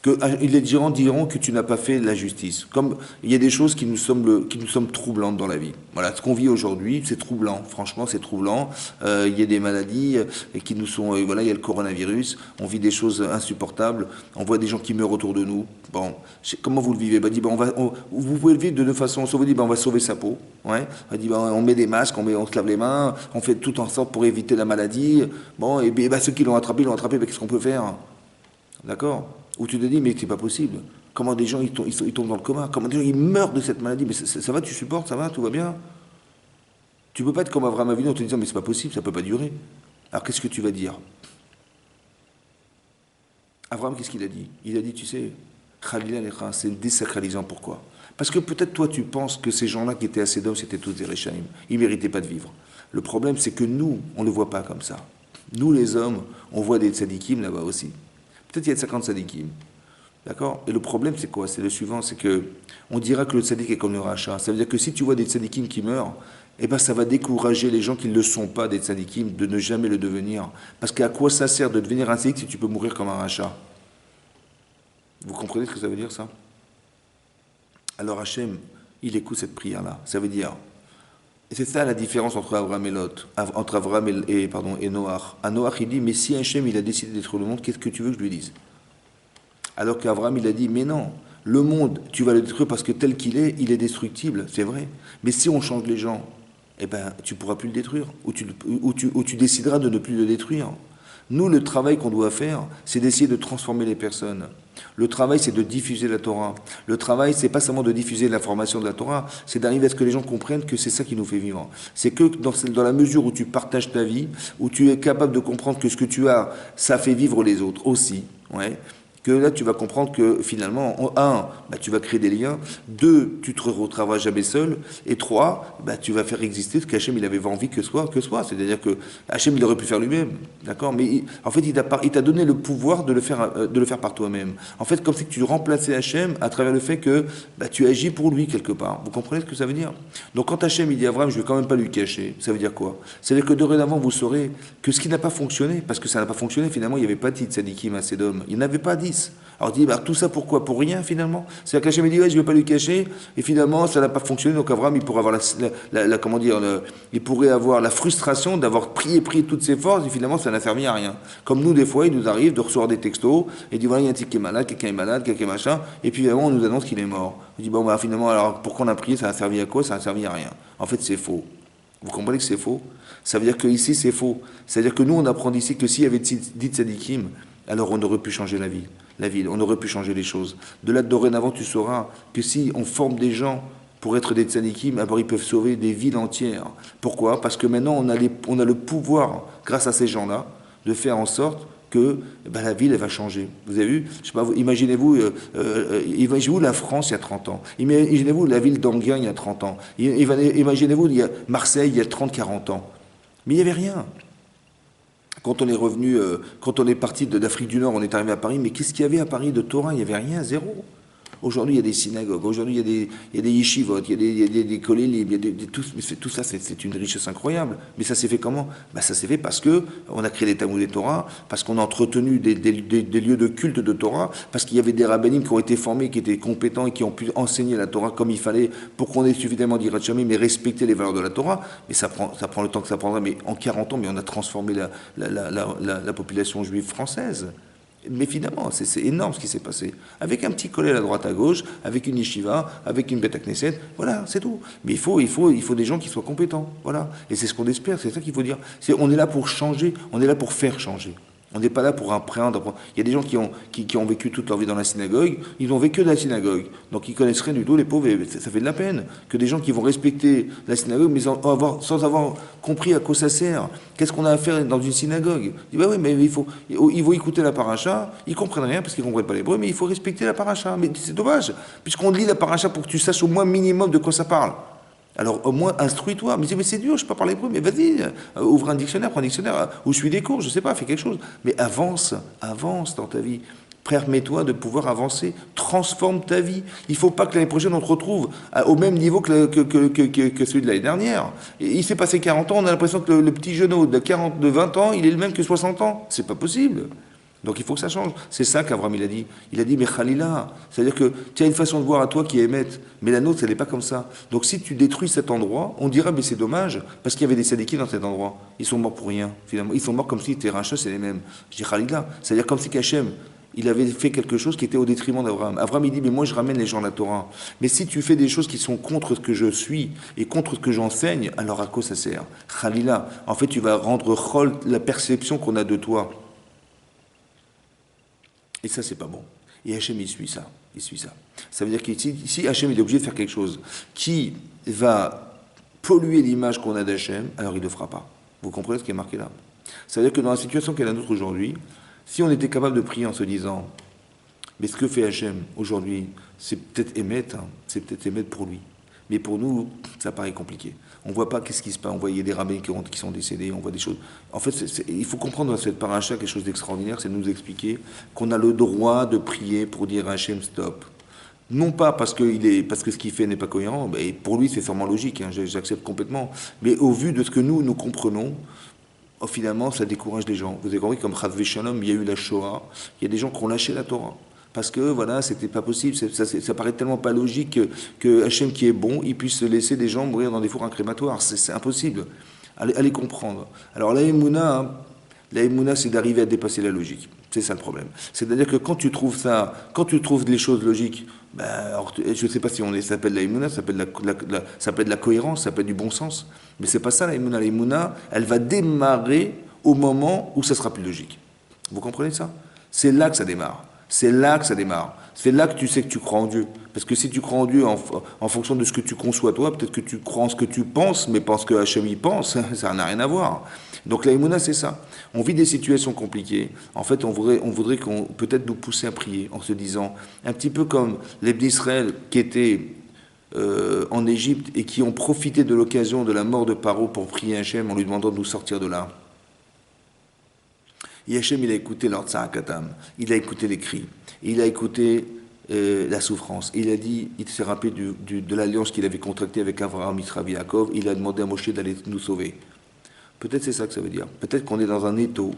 Que les gens diront que tu n'as pas fait la justice. Comme il y a des choses qui nous semblent troublantes dans la vie. Voilà, ce qu'on vit aujourd'hui, c'est troublant. Franchement, c'est troublant. Il y a des maladies qui nous sont... voilà, il y a le coronavirus. On vit des choses insupportables. On voit des gens qui meurent autour de nous. Bon, comment vous le vivez? Vous pouvez le vivre de deux façons. On vous dit, on va sauver sa peau. Ouais. On met des masques, on se lave les mains. On fait tout en sorte pour éviter la maladie. Bon, et ceux qui l'ont attrapé, qu'est-ce qu'on peut faire? D'accord? Où tu te dis, mais c'est pas possible. Comment des gens ils tombent dans le coma? Comment des gens ils meurent de cette maladie? Mais ça va, tu supportes, ça va, tout va bien? Tu peux pas être comme Abraham Avinu en te disant, mais c'est pas possible, ça peut pas durer. Alors qu'est-ce que tu vas dire? Abraham, qu'est-ce qu'il a dit? Il a dit, tu sais, c'est désacralisant. Pourquoi? Parce que peut-être toi tu penses que ces gens-là qui étaient à Sédom, c'était tous des Réchaïm. Ils méritaient pas de vivre. Le problème, c'est que nous, on ne le voit pas comme ça. Nous, les hommes, on voit des tzadikim là-bas aussi. Peut-être il y a 50 tzadikim. D'accord? Et le problème, c'est quoi? C'est le suivant, c'est que on dira que le tzadik est comme le rachat. Ça veut dire que si tu vois des tzadikim qui meurent, eh ben ça va décourager les gens qui ne le sont pas, des tzadikim, de ne jamais le devenir. Parce qu'à quoi ça sert de devenir un tzadik si tu peux mourir comme un rachat? Vous comprenez ce que ça veut dire, ça? Alors Hachem, il écoute cette prière-là. Ça veut dire... Et c'est ça la différence entre Abraham et Lot, entre Abraham et Noach. À Noach, il dit, mais si Hachem il a décidé d'être le monde, qu'est-ce que tu veux que je lui dise? Alors qu'Abraham, il a dit, mais non, Le monde, tu vas le détruire parce que tel qu'il est, il est destructible, c'est vrai. Mais si on change les gens, eh ben, tu pourras plus le détruire, ou tu décideras de ne plus le détruire. Nous, le travail qu'on doit faire, c'est d'essayer de transformer les personnes. Le travail, c'est de diffuser la Torah. Le travail, c'est pas seulement de diffuser l'information de la Torah, c'est d'arriver à ce que les gens comprennent que c'est ça qui nous fait vivre. C'est que dans la mesure où tu partages ta vie, où tu es capable de comprendre que ce que tu as, ça fait vivre les autres aussi, ouais, que là, tu vas comprendre que finalement, un, bah, tu vas créer des liens, deux, tu te retrouveras jamais seul, et trois, bah, tu vas faire exister ce qu'Hachem il avait envie que soit. C'est-à-dire que Hachem il aurait pu faire lui-même, d'accord? Mais en fait, il t'a donné le pouvoir de le faire par toi-même. En fait, comme si tu remplaçais Hachem à travers le fait que bah, tu agis pour lui quelque part. Vous comprenez ce que ça veut dire? Donc quand Hachem il dit à Abraham, je vais quand même pas lui cacher, ça veut dire quoi? C'est-à-dire que dorénavant, vous saurez que ce qui n'a pas fonctionné, parce que ça n'a pas fonctionné, finalement, il n'y avait pas de tzadikim à Sédom, il n'y en avait pas 10. Alors il dit, bah, tout ça pourquoi? Pour rien finalement. C'est-à-dire qu'Hachem dit, ouais, je ne vais pas lui cacher, et finalement ça n'a pas fonctionné, donc Abraham il pourrait avoir comment dire, il pourrait avoir la frustration d'avoir prié toutes ses forces, et finalement ça n'a servi à rien. Comme nous, des fois, il nous arrive de recevoir des textos, et dit, voilà, il y a un type qui est malade, quelqu'un est machin, et puis finalement on nous annonce qu'il est mort. On dit, bon, bah finalement, alors pourquoi on a prié, ça a servi à quoi? Ça n'a servi à rien. En fait, c'est faux. Vous comprenez que c'est faux? Ça veut dire que ici c'est faux. C'est-à-dire que nous, on apprend d'ici que s'il y avait dit tzadikim, alors on aurait pu changer la ville, on aurait pu changer les choses. De là, dorénavant, tu sauras que si on forme des gens pour être des tzadikim, alors ils peuvent sauver des villes entières. Pourquoi? Parce que maintenant, on a le pouvoir, grâce à ces gens-là, de faire en sorte que ben, la ville, elle va changer. Vous avez vu? Je sais pas, imaginez-vous la France il y a 30 ans. Imaginez-vous la ville d'Anguin il y a 30 ans. Imaginez-vous Marseille il y a 30-40 ans. Mais il n'y avait rien. Quand on est revenu, quand on est parti d'Afrique du Nord, on est arrivé à Paris, mais qu'est-ce qu'il y avait à Paris de Torah? Il n'y avait rien, zéro. Aujourd'hui, il y a des synagogues, aujourd'hui, il y a des yeshivot, il y a des kolélim, il y a tout ça, c'est une richesse incroyable. Mais ça s'est fait comment? Ben, ça s'est fait parce que on a créé les Talmud et Torah, parce qu'on a entretenu des lieux de culte de Torah, parce qu'il y avait des rabbinim qui ont été formés, qui étaient compétents et qui ont pu enseigner la Torah comme il fallait pour qu'on ait suffisamment d'Yirat Shamayim, mais respecter les valeurs de la Torah. Mais ça prend le temps que ça prendra. Mais en 40 ans, mais on a transformé la population juive française. Mais finalement, c'est énorme ce qui s'est passé. Avec un petit collège à droite à gauche, avec une yeshiva, avec une bête à Knesset, voilà, c'est tout. Mais il faut des gens qui soient compétents, voilà. Et c'est ce qu'on espère, c'est ça qu'il faut dire. On est là pour changer, on est là pour faire changer. On n'est pas là pour apprendre. Il y a des gens qui ont vécu toute leur vie dans la synagogue, ils ont vécu dans la synagogue. Donc ils connaissent rien du tout, les pauvres, et ça fait de la peine. Que des gens qui vont respecter la synagogue, mais sans avoir compris à quoi ça sert. Qu'est-ce qu'on a à faire dans une synagogue? Ils disent, bah oui, mais ils vont écouter la paracha, ils comprennent rien parce qu'ils ne comprennent pas l'hébreu, mais il faut respecter la paracha. Mais c'est dommage, puisqu'on lit la paracha pour que tu saches au moins minimum de quoi ça parle. Alors au moins instruis-toi. Mais c'est dur, je ne sais pas parler hébreu, mais vas-y, ouvre un dictionnaire, prends un dictionnaire, ou suis des cours, je ne sais pas, fais quelque chose. Mais avance dans ta vie. Permets-toi de pouvoir avancer, transforme ta vie. Il ne faut pas que l'année prochaine on te retrouve au même niveau que celui de l'année dernière. Et il s'est passé 40 ans, on a l'impression que le petit genou de 20 ans, il est le même que 60 ans. C'est pas possible. Donc il faut que ça change. C'est ça qu'Abraham il a dit. Il a dit, mais Khalila, c'est-à-dire que tu as une façon de voir à toi qui est émette, mais la nôtre, elle n'est pas comme ça. Donc si tu détruis cet endroit, on dira, mais c'est dommage, parce qu'il y avait des sadikim dans cet endroit. Ils sont morts pour rien, finalement. Ils sont morts comme si tes rachats, c'est les mêmes. Je dis Khalila, c'est-à-dire comme si Kachem, il avait fait quelque chose qui était au détriment d'Abraham. Abraham, il dit, mais moi, je ramène les gens à la Torah. Mais si tu fais des choses qui sont contre ce que je suis et contre ce que j'enseigne, alors à quoi ça sert? Khalila, en fait, tu vas rendre chol la perception qu'on a de toi. Et ça, c'est pas bon. Et Hachem, il suit ça. Ça veut dire qu'ici, Hachem, il est obligé de faire quelque chose qui va polluer l'image qu'on a d'Hachem, alors il ne le fera pas. Vous comprenez ce qui est marqué là? Ça veut dire que dans la situation qu'est la nôtre aujourd'hui, si on était capable de prier en se disant, mais ce que fait Hachem aujourd'hui, c'est peut-être émettre, c'est peut-être émettre pour lui. Mais pour nous, ça paraît compliqué. On ne voit pas qu'est-ce qui se passe. On voit il y a des rabbins qui sont décédés, on voit des choses. En fait, il faut comprendre dans cette paracha quelque chose d'extraordinaire, c'est de nous expliquer qu'on a le droit de prier pour dire à Hachem stop. Non pas parce que ce qu'il fait n'est pas cohérent, et pour lui c'est sûrement logique, j'accepte complètement, mais au vu de ce que nous comprenons, finalement ça décourage les gens. Vous avez compris, comme Chas Shalom, il y a eu la Shoah, il y a des gens qui ont lâché la Torah. Parce que voilà, c'était pas possible, ça paraît tellement pas logique que Hachem qui est bon, il puisse laisser des gens mourir dans des fours incrématoires, c'est impossible. Allez comprendre. Alors la Emouna, c'est d'arriver à dépasser la logique. C'est ça le problème. C'est-à-dire que quand tu trouves ça, quand tu trouves les choses logiques, ben, alors, je ne sais pas si ça s'appelle la Emouna, ça s'appelle de la cohérence, ça s'appelle du bon sens. Mais c'est pas ça la Emouna. La Emouna, elle va démarrer au moment où ça sera plus logique. Vous comprenez ça? C'est là que ça démarre. C'est là que ça démarre. C'est là que tu sais que tu crois en Dieu. Parce que si tu crois en Dieu en fonction de ce que tu conçois toi, peut-être que tu crois en ce que tu penses, mais pas en ce que Hachem y pense, ça n'a rien à voir. Donc la Emouna, c'est ça. On vit des situations compliquées. En fait, on voudrait qu'on peut-être nous pousser à prier en se disant, un petit peu comme les d'Israël qui étaient en Égypte et qui ont profité de l'occasion de la mort de Paro pour prier Hachem en lui demandant de nous sortir de là. Et Hachem, il a écouté leur tza'akatam, il a écouté les cris, il a écouté la souffrance. Il a dit, il s'est rappelé de l'alliance qu'il avait contractée avec Avraham, Yitzhak, Yaakov. Il a demandé à Moshe d'aller nous sauver. Peut-être c'est ça que ça veut dire. Peut-être qu'on est dans un étau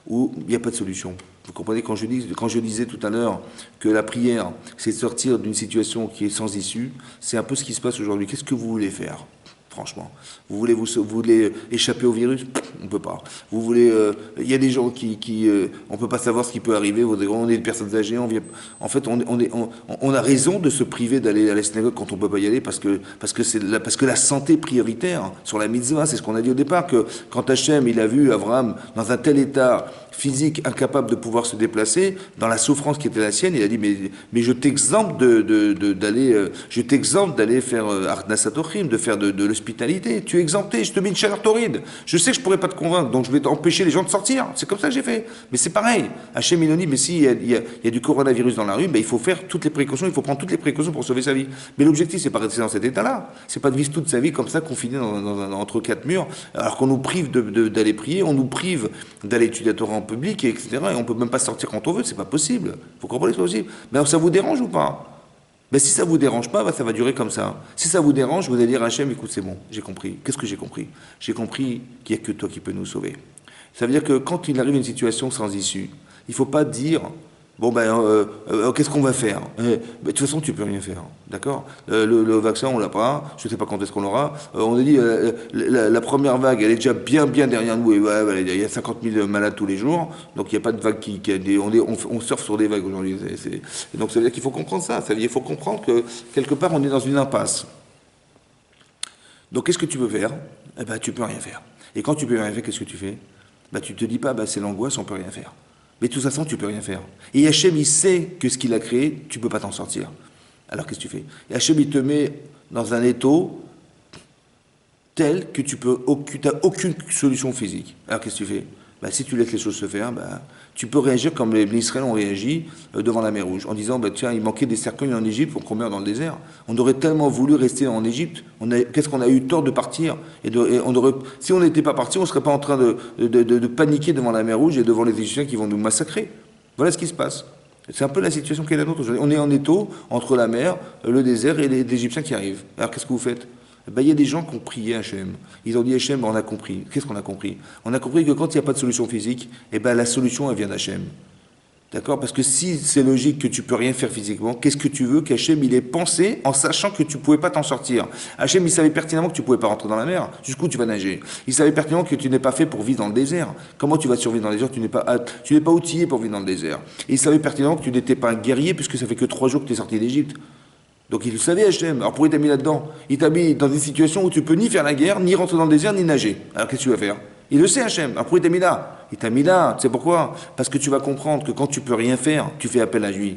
où il n'y a pas de solution. Vous comprenez, quand je disais tout à l'heure que la prière, c'est de sortir d'une situation qui est sans issue, c'est un peu ce qui se passe aujourd'hui. Qu'est-ce que vous voulez faire ? Franchement, vous voulez échapper au virus? On ne peut pas. Vous voulez, il y a des gens qui on ne peut pas savoir ce qui peut arriver. On est des personnes âgées. En fait, on a raison de se priver d'aller à la synagogue quand on ne peut pas y aller parce que la santé est prioritaire sur la mitzvah. C'est ce qu'on a dit au départ, que quand Hachem, il a vu Abraham dans un tel état physique, incapable de pouvoir se déplacer, dans la souffrance qui était la sienne, il a dit, mais je t'exemple d'aller faire Arnasatochim, de faire de l'hospitalité. Tu es exempté, je te mets une chaleur torride. Je sais que je ne pourrais pas te convaincre, donc je vais empêcher les gens de sortir. C'est comme ça que j'ai fait. Mais c'est pareil. Hachem, il dit, mais s'il y a du coronavirus dans la rue, ben, il faut faire toutes les précautions, il faut prendre toutes les précautions pour sauver sa vie. Mais l'objectif, c'est pas rester dans cet état-là. C'est pas de vivre toute sa vie comme ça, confiné entre quatre murs, alors qu'on nous prive d'aller prier, on nous prive d'aller étudier la Torah en public, etc. Et on ne peut même pas sortir quand on veut, c'est pas possible. Vous comprenez que c'est possible? Mais alors, ça vous dérange ou pas? Ben, si ça vous dérange pas, ben, ça va durer comme ça. Si ça vous dérange, vous allez dire à Hachem, écoute, c'est bon, j'ai compris. Qu'est-ce que j'ai compris? J'ai compris qu'il n'y a que toi qui peux nous sauver. Ça veut dire que quand il arrive une situation sans issue, il ne faut pas dire, bon ben, qu'est-ce qu'on va faire? Ben, de toute façon, tu peux rien faire, d'accord? Le vaccin, on l'a pas, je ne sais pas quand est-ce qu'on l'aura. On a dit, la première vague, elle est déjà bien derrière nous, et il y a 50 000 malades tous les jours, donc il n'y a pas de vague on surfe sur des vagues aujourd'hui. Et donc ça veut dire qu'il faut comprendre ça, ça veut dire qu'il faut comprendre que quelque part, on est dans une impasse. Donc qu'est-ce que tu peux faire? Eh ben, tu peux rien faire. Et quand tu peux rien faire, qu'est-ce que tu fais? Ben, tu te dis pas, ben, c'est l'angoisse, on peut rien faire. Mais de toute façon, tu peux rien faire. Et Hachem, il sait que ce qu'il a créé, tu peux pas t'en sortir. Alors qu'est-ce que tu fais? Et Hachem, il te met dans un étau tel que tu n'as aucune solution physique. Alors qu'est-ce que tu fais? Ben, si tu laisses les choses se faire, ben, tu peux réagir comme les Israéliens ont réagi devant la mer Rouge, en disant, ben, tiens, il manquait des cercueils en Égypte pour qu'on meure dans le désert. On aurait tellement voulu rester en Égypte, qu'est-ce qu'on a eu tort de partir? Si on n'était pas parti, on ne serait pas en train de paniquer devant la mer Rouge et devant les Égyptiens qui vont nous massacrer. Voilà ce qui se passe. C'est un peu la situation qui est la nôtre aujourd'hui. On est en étau entre la mer, le désert et les Égyptiens qui arrivent. Alors qu'est-ce que vous faites? Ben, il y a des gens qui ont prié Hachem. Ils ont dit Hachem, ben, on a compris. Qu'est-ce qu'on a compris? On a compris que quand il n'y a pas de solution physique, eh ben, la solution, elle vient d'Hachem. D'accord? Parce que si c'est logique que tu peux rien faire physiquement, qu'est-ce que tu veux qu'Hachem, il ait pensé en sachant que tu ne pouvais pas t'en sortir? Hachem, il savait pertinemment que tu ne pouvais pas rentrer dans la mer. Jusqu'où tu vas nager? Il savait pertinemment que tu n'es pas fait pour vivre dans le désert. Comment tu vas survivre dans le désert? Tu n'es pas outillé pour vivre dans le désert. Et il savait pertinemment que tu n'étais pas un guerrier puisque ça fait que 3 jours que tu es sorti d'Égypte. Donc il le savait, Hachem. Alors pourquoi il t'a mis là-dedans? Il t'a mis dans une situation où tu peux ni faire la guerre, ni rentrer dans le désert, ni nager. Alors qu'est-ce que tu vas faire? Il le sait, Hachem. Alors pourquoi il t'a mis là? Il t'a mis là. Tu sais pourquoi? Parce que tu vas comprendre que quand tu peux rien faire, tu fais appel à lui.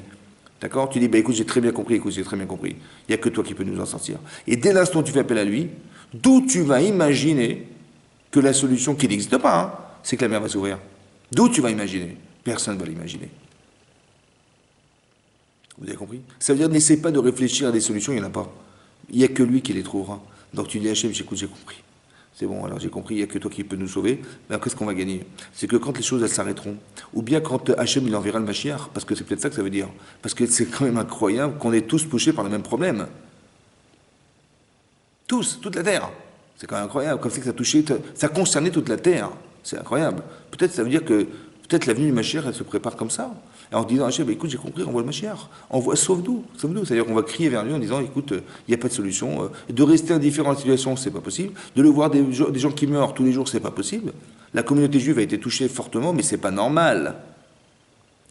D'accord? Tu dis, bah, écoute, j'ai très bien compris, Il n'y a que toi qui peux nous en sortir. Et dès l'instant où tu fais appel à lui, d'où tu vas imaginer que la solution qui n'existe pas, hein, c'est que la mer va s'ouvrir. D'où tu vas imaginer? Personne ne va l'imaginer. Vous avez compris? Ça veut dire, n'essaie pas de réfléchir à des solutions, il n'y en a pas. Il n'y a que lui qui les trouvera. Donc tu dis, Hachem, j'écoute, j'ai compris. C'est bon, alors j'ai compris, il n'y a que toi qui peux nous sauver. Mais alors qu'est-ce qu'on va gagner? C'est que quand les choses, elles s'arrêteront, ou bien quand Hachem, il enverra le Mashiach, parce que c'est peut-être ça que ça veut dire. Parce que c'est quand même incroyable qu'on est tous touchés par le même problème. Tous, toute la Terre. C'est quand même incroyable, comme c'est que ça concernait toute la Terre. C'est incroyable. Peut-être ça veut dire que peut-être l'avenue du Mashiach, elle se prépare comme ça. En disant à Hachem, écoute, j'ai compris, envoie le Mashiach. Sauve-nous. C'est-à-dire qu'on va crier vers lui en disant, écoute, il n'y a pas de solution. De rester indifférent à la situation, c'est pas possible. De le voir des gens qui meurent tous les jours, c'est pas possible. La communauté juive a été touchée fortement, mais c'est pas normal.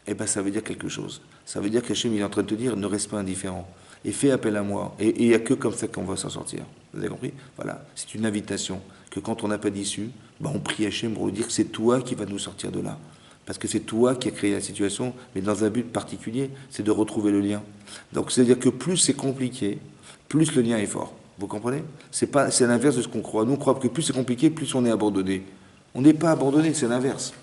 eh ben ça veut dire quelque chose. Ça veut dire qu'Hachem il est en train de te dire ne reste pas indifférent et fais appel à moi. Et il n'y a que comme ça qu'on va s'en sortir. Vous avez compris? Voilà, c'est une invitation que quand on n'a pas d'issue, ben on prie Hachem pour lui dire que c'est toi qui vas nous sortir de là. Parce que c'est toi qui as créé la situation, mais dans un but particulier, c'est de retrouver le lien. Donc c'est-à-dire que plus c'est compliqué, plus le lien est fort. Vous comprenez? C'est l'inverse de ce qu'on croit. Nous on croit que plus c'est compliqué, plus on est abandonné. On n'est pas abandonné, c'est l'inverse.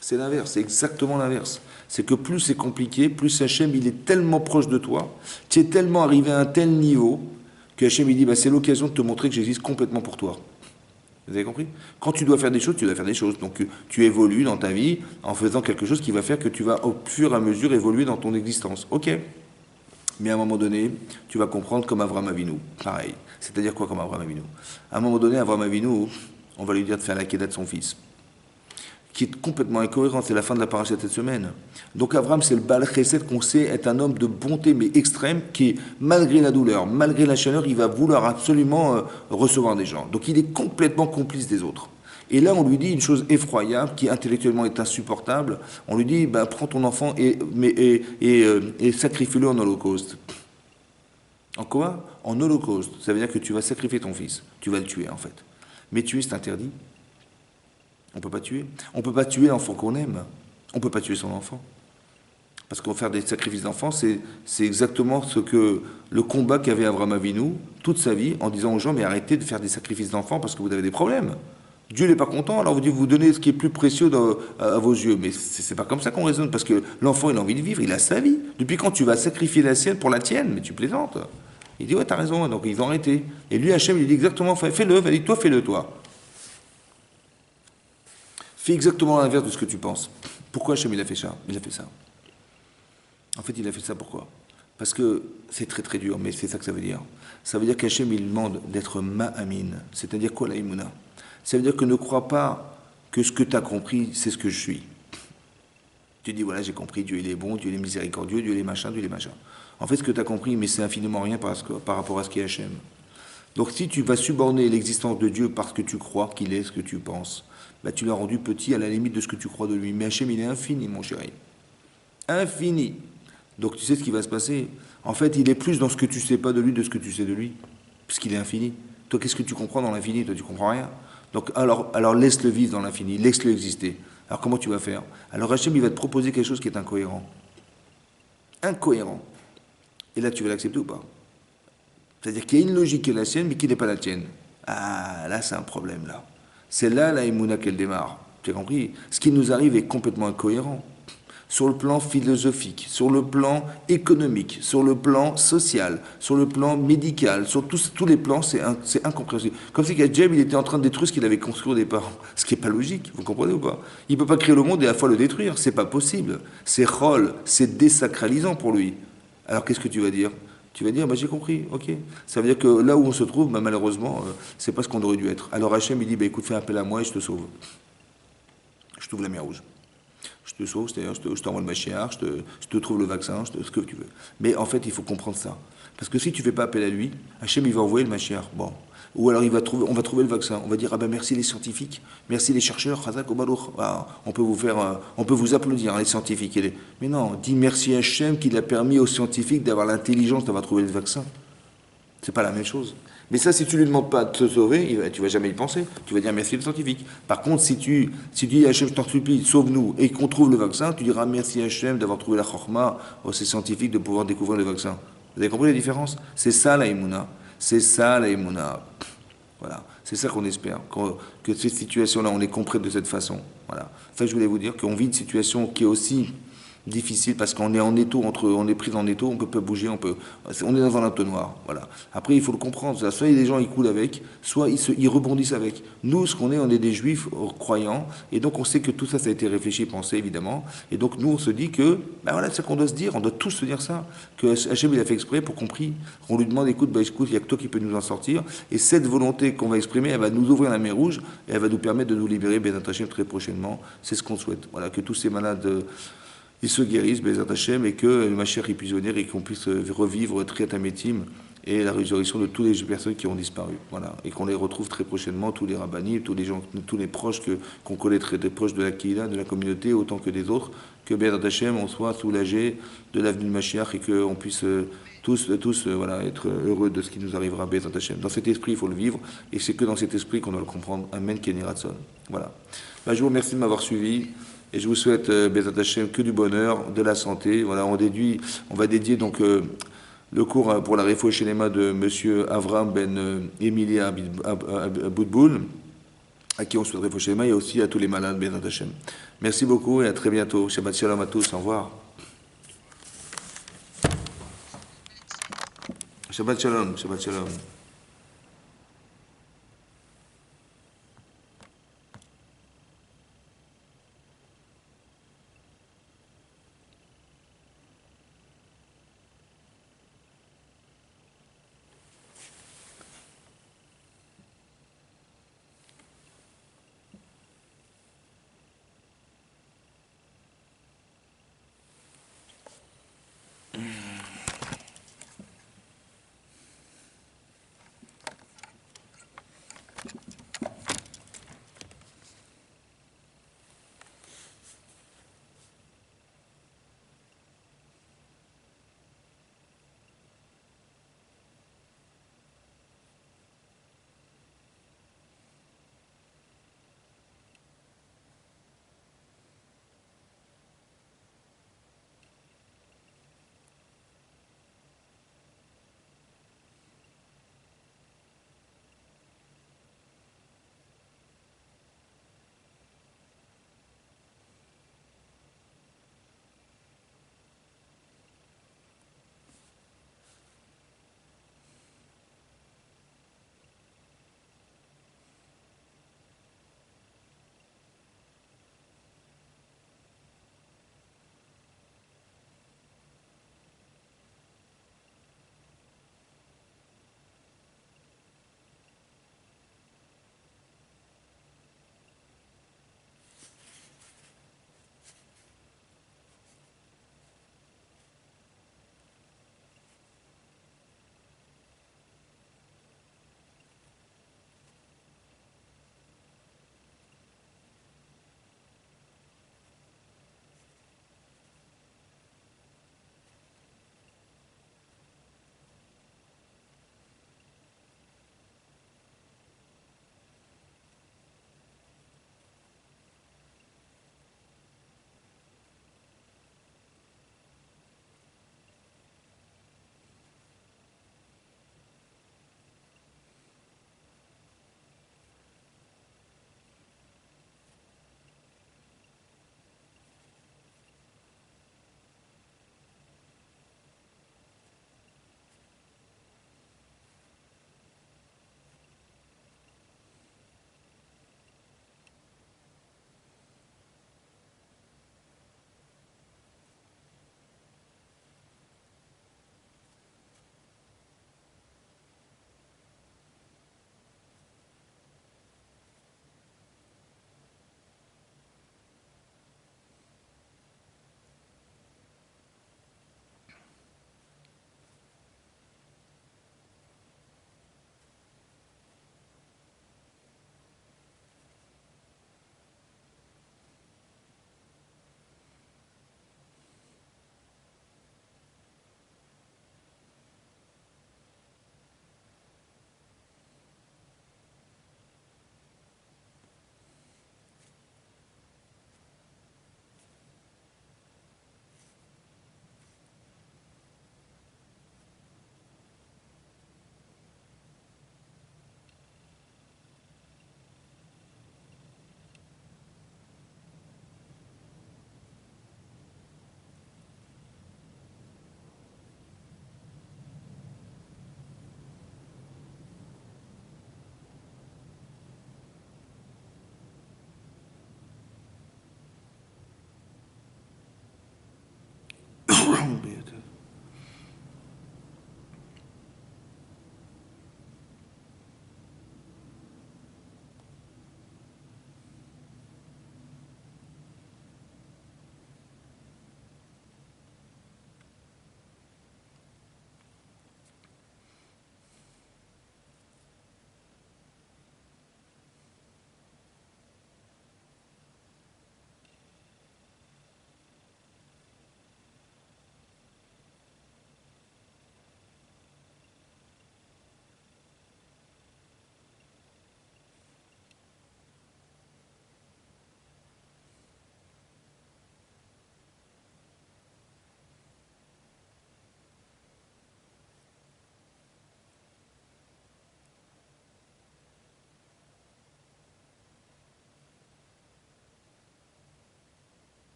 C'est l'inverse, c'est exactement l'inverse. C'est que plus c'est compliqué, plus Hachem il est tellement proche de toi, tu es tellement arrivé à un tel niveau que Hachem il dit bah, c'est l'occasion de te montrer que j'existe complètement pour toi. Vous avez compris? Quand tu dois faire des choses, tu dois faire des choses. Donc tu évolues dans ta vie en faisant quelque chose qui va faire que tu vas au fur et à mesure évoluer dans ton existence. Ok. Mais à un moment donné, tu vas comprendre comme Avraham Avinu. Pareil. C'est-à-dire quoi comme Avraham Avinu? À un moment donné, Avraham Avinu, on va lui dire de faire la kéda de son fils, qui est complètement incohérent, c'est la fin de la paracha de cette semaine. Donc Abraham, c'est le Baal Chesed qu'on sait être un homme de bonté, mais extrême, qui, malgré la douleur, malgré la chaleur, il va vouloir absolument recevoir des gens. Donc il est complètement complice des autres. Et là, on lui dit une chose effroyable, qui intellectuellement est insupportable. On lui dit, bah, prends ton enfant et sacrifie-le en holocauste. En quoi? En holocauste. Ça veut dire que tu vas sacrifier ton fils. Tu vas le tuer, en fait. Mais tuer, c'est interdit. On ne peut pas tuer. On ne peut pas tuer l'enfant qu'on aime. On ne peut pas tuer son enfant. Parce qu'on faire des sacrifices d'enfants, c'est exactement ce que le combat qu'avait Avraham Avinu toute sa vie en disant aux gens mais arrêtez de faire des sacrifices d'enfants parce que vous avez des problèmes. Dieu n'est pas content, alors vous donnez ce qui est plus précieux à vos yeux. Mais c'est pas comme ça qu'on raisonne parce que l'enfant il a envie de vivre, il a sa vie. Depuis quand tu vas sacrifier la sienne pour la tienne? Mais tu plaisantes. Il dit ouais t'as raison, donc ils ont arrêté. Et lui Hachem il dit exactement fais-le, vas-y toi fais-le toi. Fais exactement l'inverse de ce que tu penses. Pourquoi Hachem il a fait ça? Il a fait ça. En fait, il a fait ça pourquoi? Parce que c'est très très dur, mais c'est ça que ça veut dire. Ça veut dire qu'Hachem il demande d'être ma'amin. C'est-à-dire quoi la imuna? Ça veut dire que ne crois pas que ce que tu as compris, c'est ce que je suis. Tu dis voilà, j'ai compris, Dieu il est bon, Dieu il est miséricordieux, Dieu il est machin, Dieu il est machin. En fait, ce que tu as compris, mais c'est infiniment rien par rapport à ce qu'est Hachem. Donc si tu vas suborner l'existence de Dieu parce que tu crois qu'il est ce que tu penses, bah, tu l'as rendu petit à la limite de ce que tu crois de lui. Mais Hachem, il est infini, mon chéri. Infini. Donc tu sais ce qui va se passer. En fait, il est plus dans ce que tu sais pas de lui, de ce que tu sais de lui. Puisqu'il est infini. Toi, qu'est-ce que tu comprends dans l'infini? Toi, tu comprends rien. Donc alors laisse-le vivre dans l'infini, laisse-le exister. Alors comment tu vas faire? Alors Hachem, il va te proposer quelque chose qui est incohérent. Incohérent. Et là, tu vas l'accepter ou pas? C'est-à-dire qu'il y a une logique qui est la sienne, mais qui n'est pas la tienne. Ah, là, c'est un problème, là. C'est là la Emouna qu'elle démarre. Tu as compris? Ce qui nous arrive est complètement incohérent. Sur le plan philosophique, sur le plan économique, sur le plan social, sur le plan médical, sur tous les plans, c'est incompréhensible. Comme si Hachem, il était en train de détruire ce qu'il avait construit au départ. Ce qui n'est pas logique, vous comprenez ou pas? Il ne peut pas créer le monde et à la fois le détruire. C'est pas possible. C'est rôle, c'est désacralisant pour lui. Alors qu'est-ce que tu vas dire? Tu vas dire, bah, j'ai compris, ok. Ça veut dire que là où on se trouve, bah, malheureusement, c'est pas ce qu'on aurait dû être. Alors Hachem, il dit, bah, écoute, fais appel à moi et je te sauve. Je t'ouvre la mer rouge. Je te sauve, c'est-à-dire je t'envoie le Mashiach, je te trouve le vaccin, ce que tu veux. Mais en fait, il faut comprendre ça. Parce que si tu ne fais pas appel à lui, Hachem, il va envoyer le Mashiach. Bon. Ou alors on va trouver le vaccin. On va dire, ah ben merci les scientifiques, merci les chercheurs, Chazak ou Baruch. Ah, on peut vous applaudir, hein, les scientifiques. Mais non, dis merci à Hachem qui a permis aux scientifiques d'avoir l'intelligence d'avoir trouvé le vaccin. C'est pas la même chose. Mais ça, si tu lui demandes pas de te sauver, tu vas jamais y penser. Tu vas dire merci les scientifiques. Par contre, si tu dis Hachem, je t'en supplie, sauve-nous, et qu'on trouve le vaccin, tu diras merci Hachem d'avoir trouvé la chorma aux ces scientifiques de pouvoir découvrir le vaccin. Vous avez compris la différence? C'est ça la Emouna. C'est ça la Emouna. Voilà. C'est ça qu'on espère. Que cette situation-là, on les comprenne de cette façon. Voilà. Enfin, je voulais vous dire qu'on vit une situation qui est aussi difficile parce qu'on est en étau on est pris en étau, on peut pas bouger, on est dans un entonnoir, voilà. Après il faut le comprendre, soit les gens ils coulent avec, soit ils rebondissent avec. Nous ce qu'on est, on est des juifs croyants et donc on sait que tout ça a été réfléchi, pensé évidemment et donc nous on se dit que ben voilà, c'est ce qu'on doit se dire, on doit tous se dire ça, que Hachem il a fait exprès pour qu'on prie, on lui demande écoute, il n'y a que toi qui peux nous en sortir et cette volonté qu'on va exprimer, elle va nous ouvrir la mer rouge et elle va nous permettre de nous libérer Bézat Hachem très prochainement, c'est ce qu'on souhaite. Voilà, que tous ces malades ils se guérissent, Bézat Hachem, et que le Mashiach est puisse venir et qu'on puisse revivre Triat Hametim et la résurrection de toutes les personnes qui ont disparu. Voilà. Et qu'on les retrouve très prochainement, tous les rabbinim, tous les gens, tous les proches qu'on connaît très, très proches de la Kihila, de la communauté, autant que des autres, que Be'erat Hashem, on soit soulagé de l'avenue de Mashiach et qu'on puisse tous voilà, être heureux de ce qui nous arrivera, Be'erat Hashem. Dans cet esprit, il faut le vivre, et c'est que dans cet esprit qu'on doit le comprendre. Amen, Kenny Ratson. Voilà. Ben, je vous remercie de m'avoir suivi. Et je vous souhaite, Bezat Hashem, que du bonheur, de la santé. Voilà, on va dédier donc le cours pour la Refoué Shelema de Monsieur Avram Ben Emilia Aboudboul, à qui on souhaite Refoué Shelema, et aussi à tous les malades, Bezat Hashem. Merci beaucoup et à très bientôt. Shabbat Shalom à tous. Au revoir. Shabbat Shalom. Shabbat Shalom.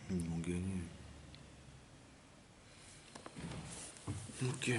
Ils vont gagner. Ok.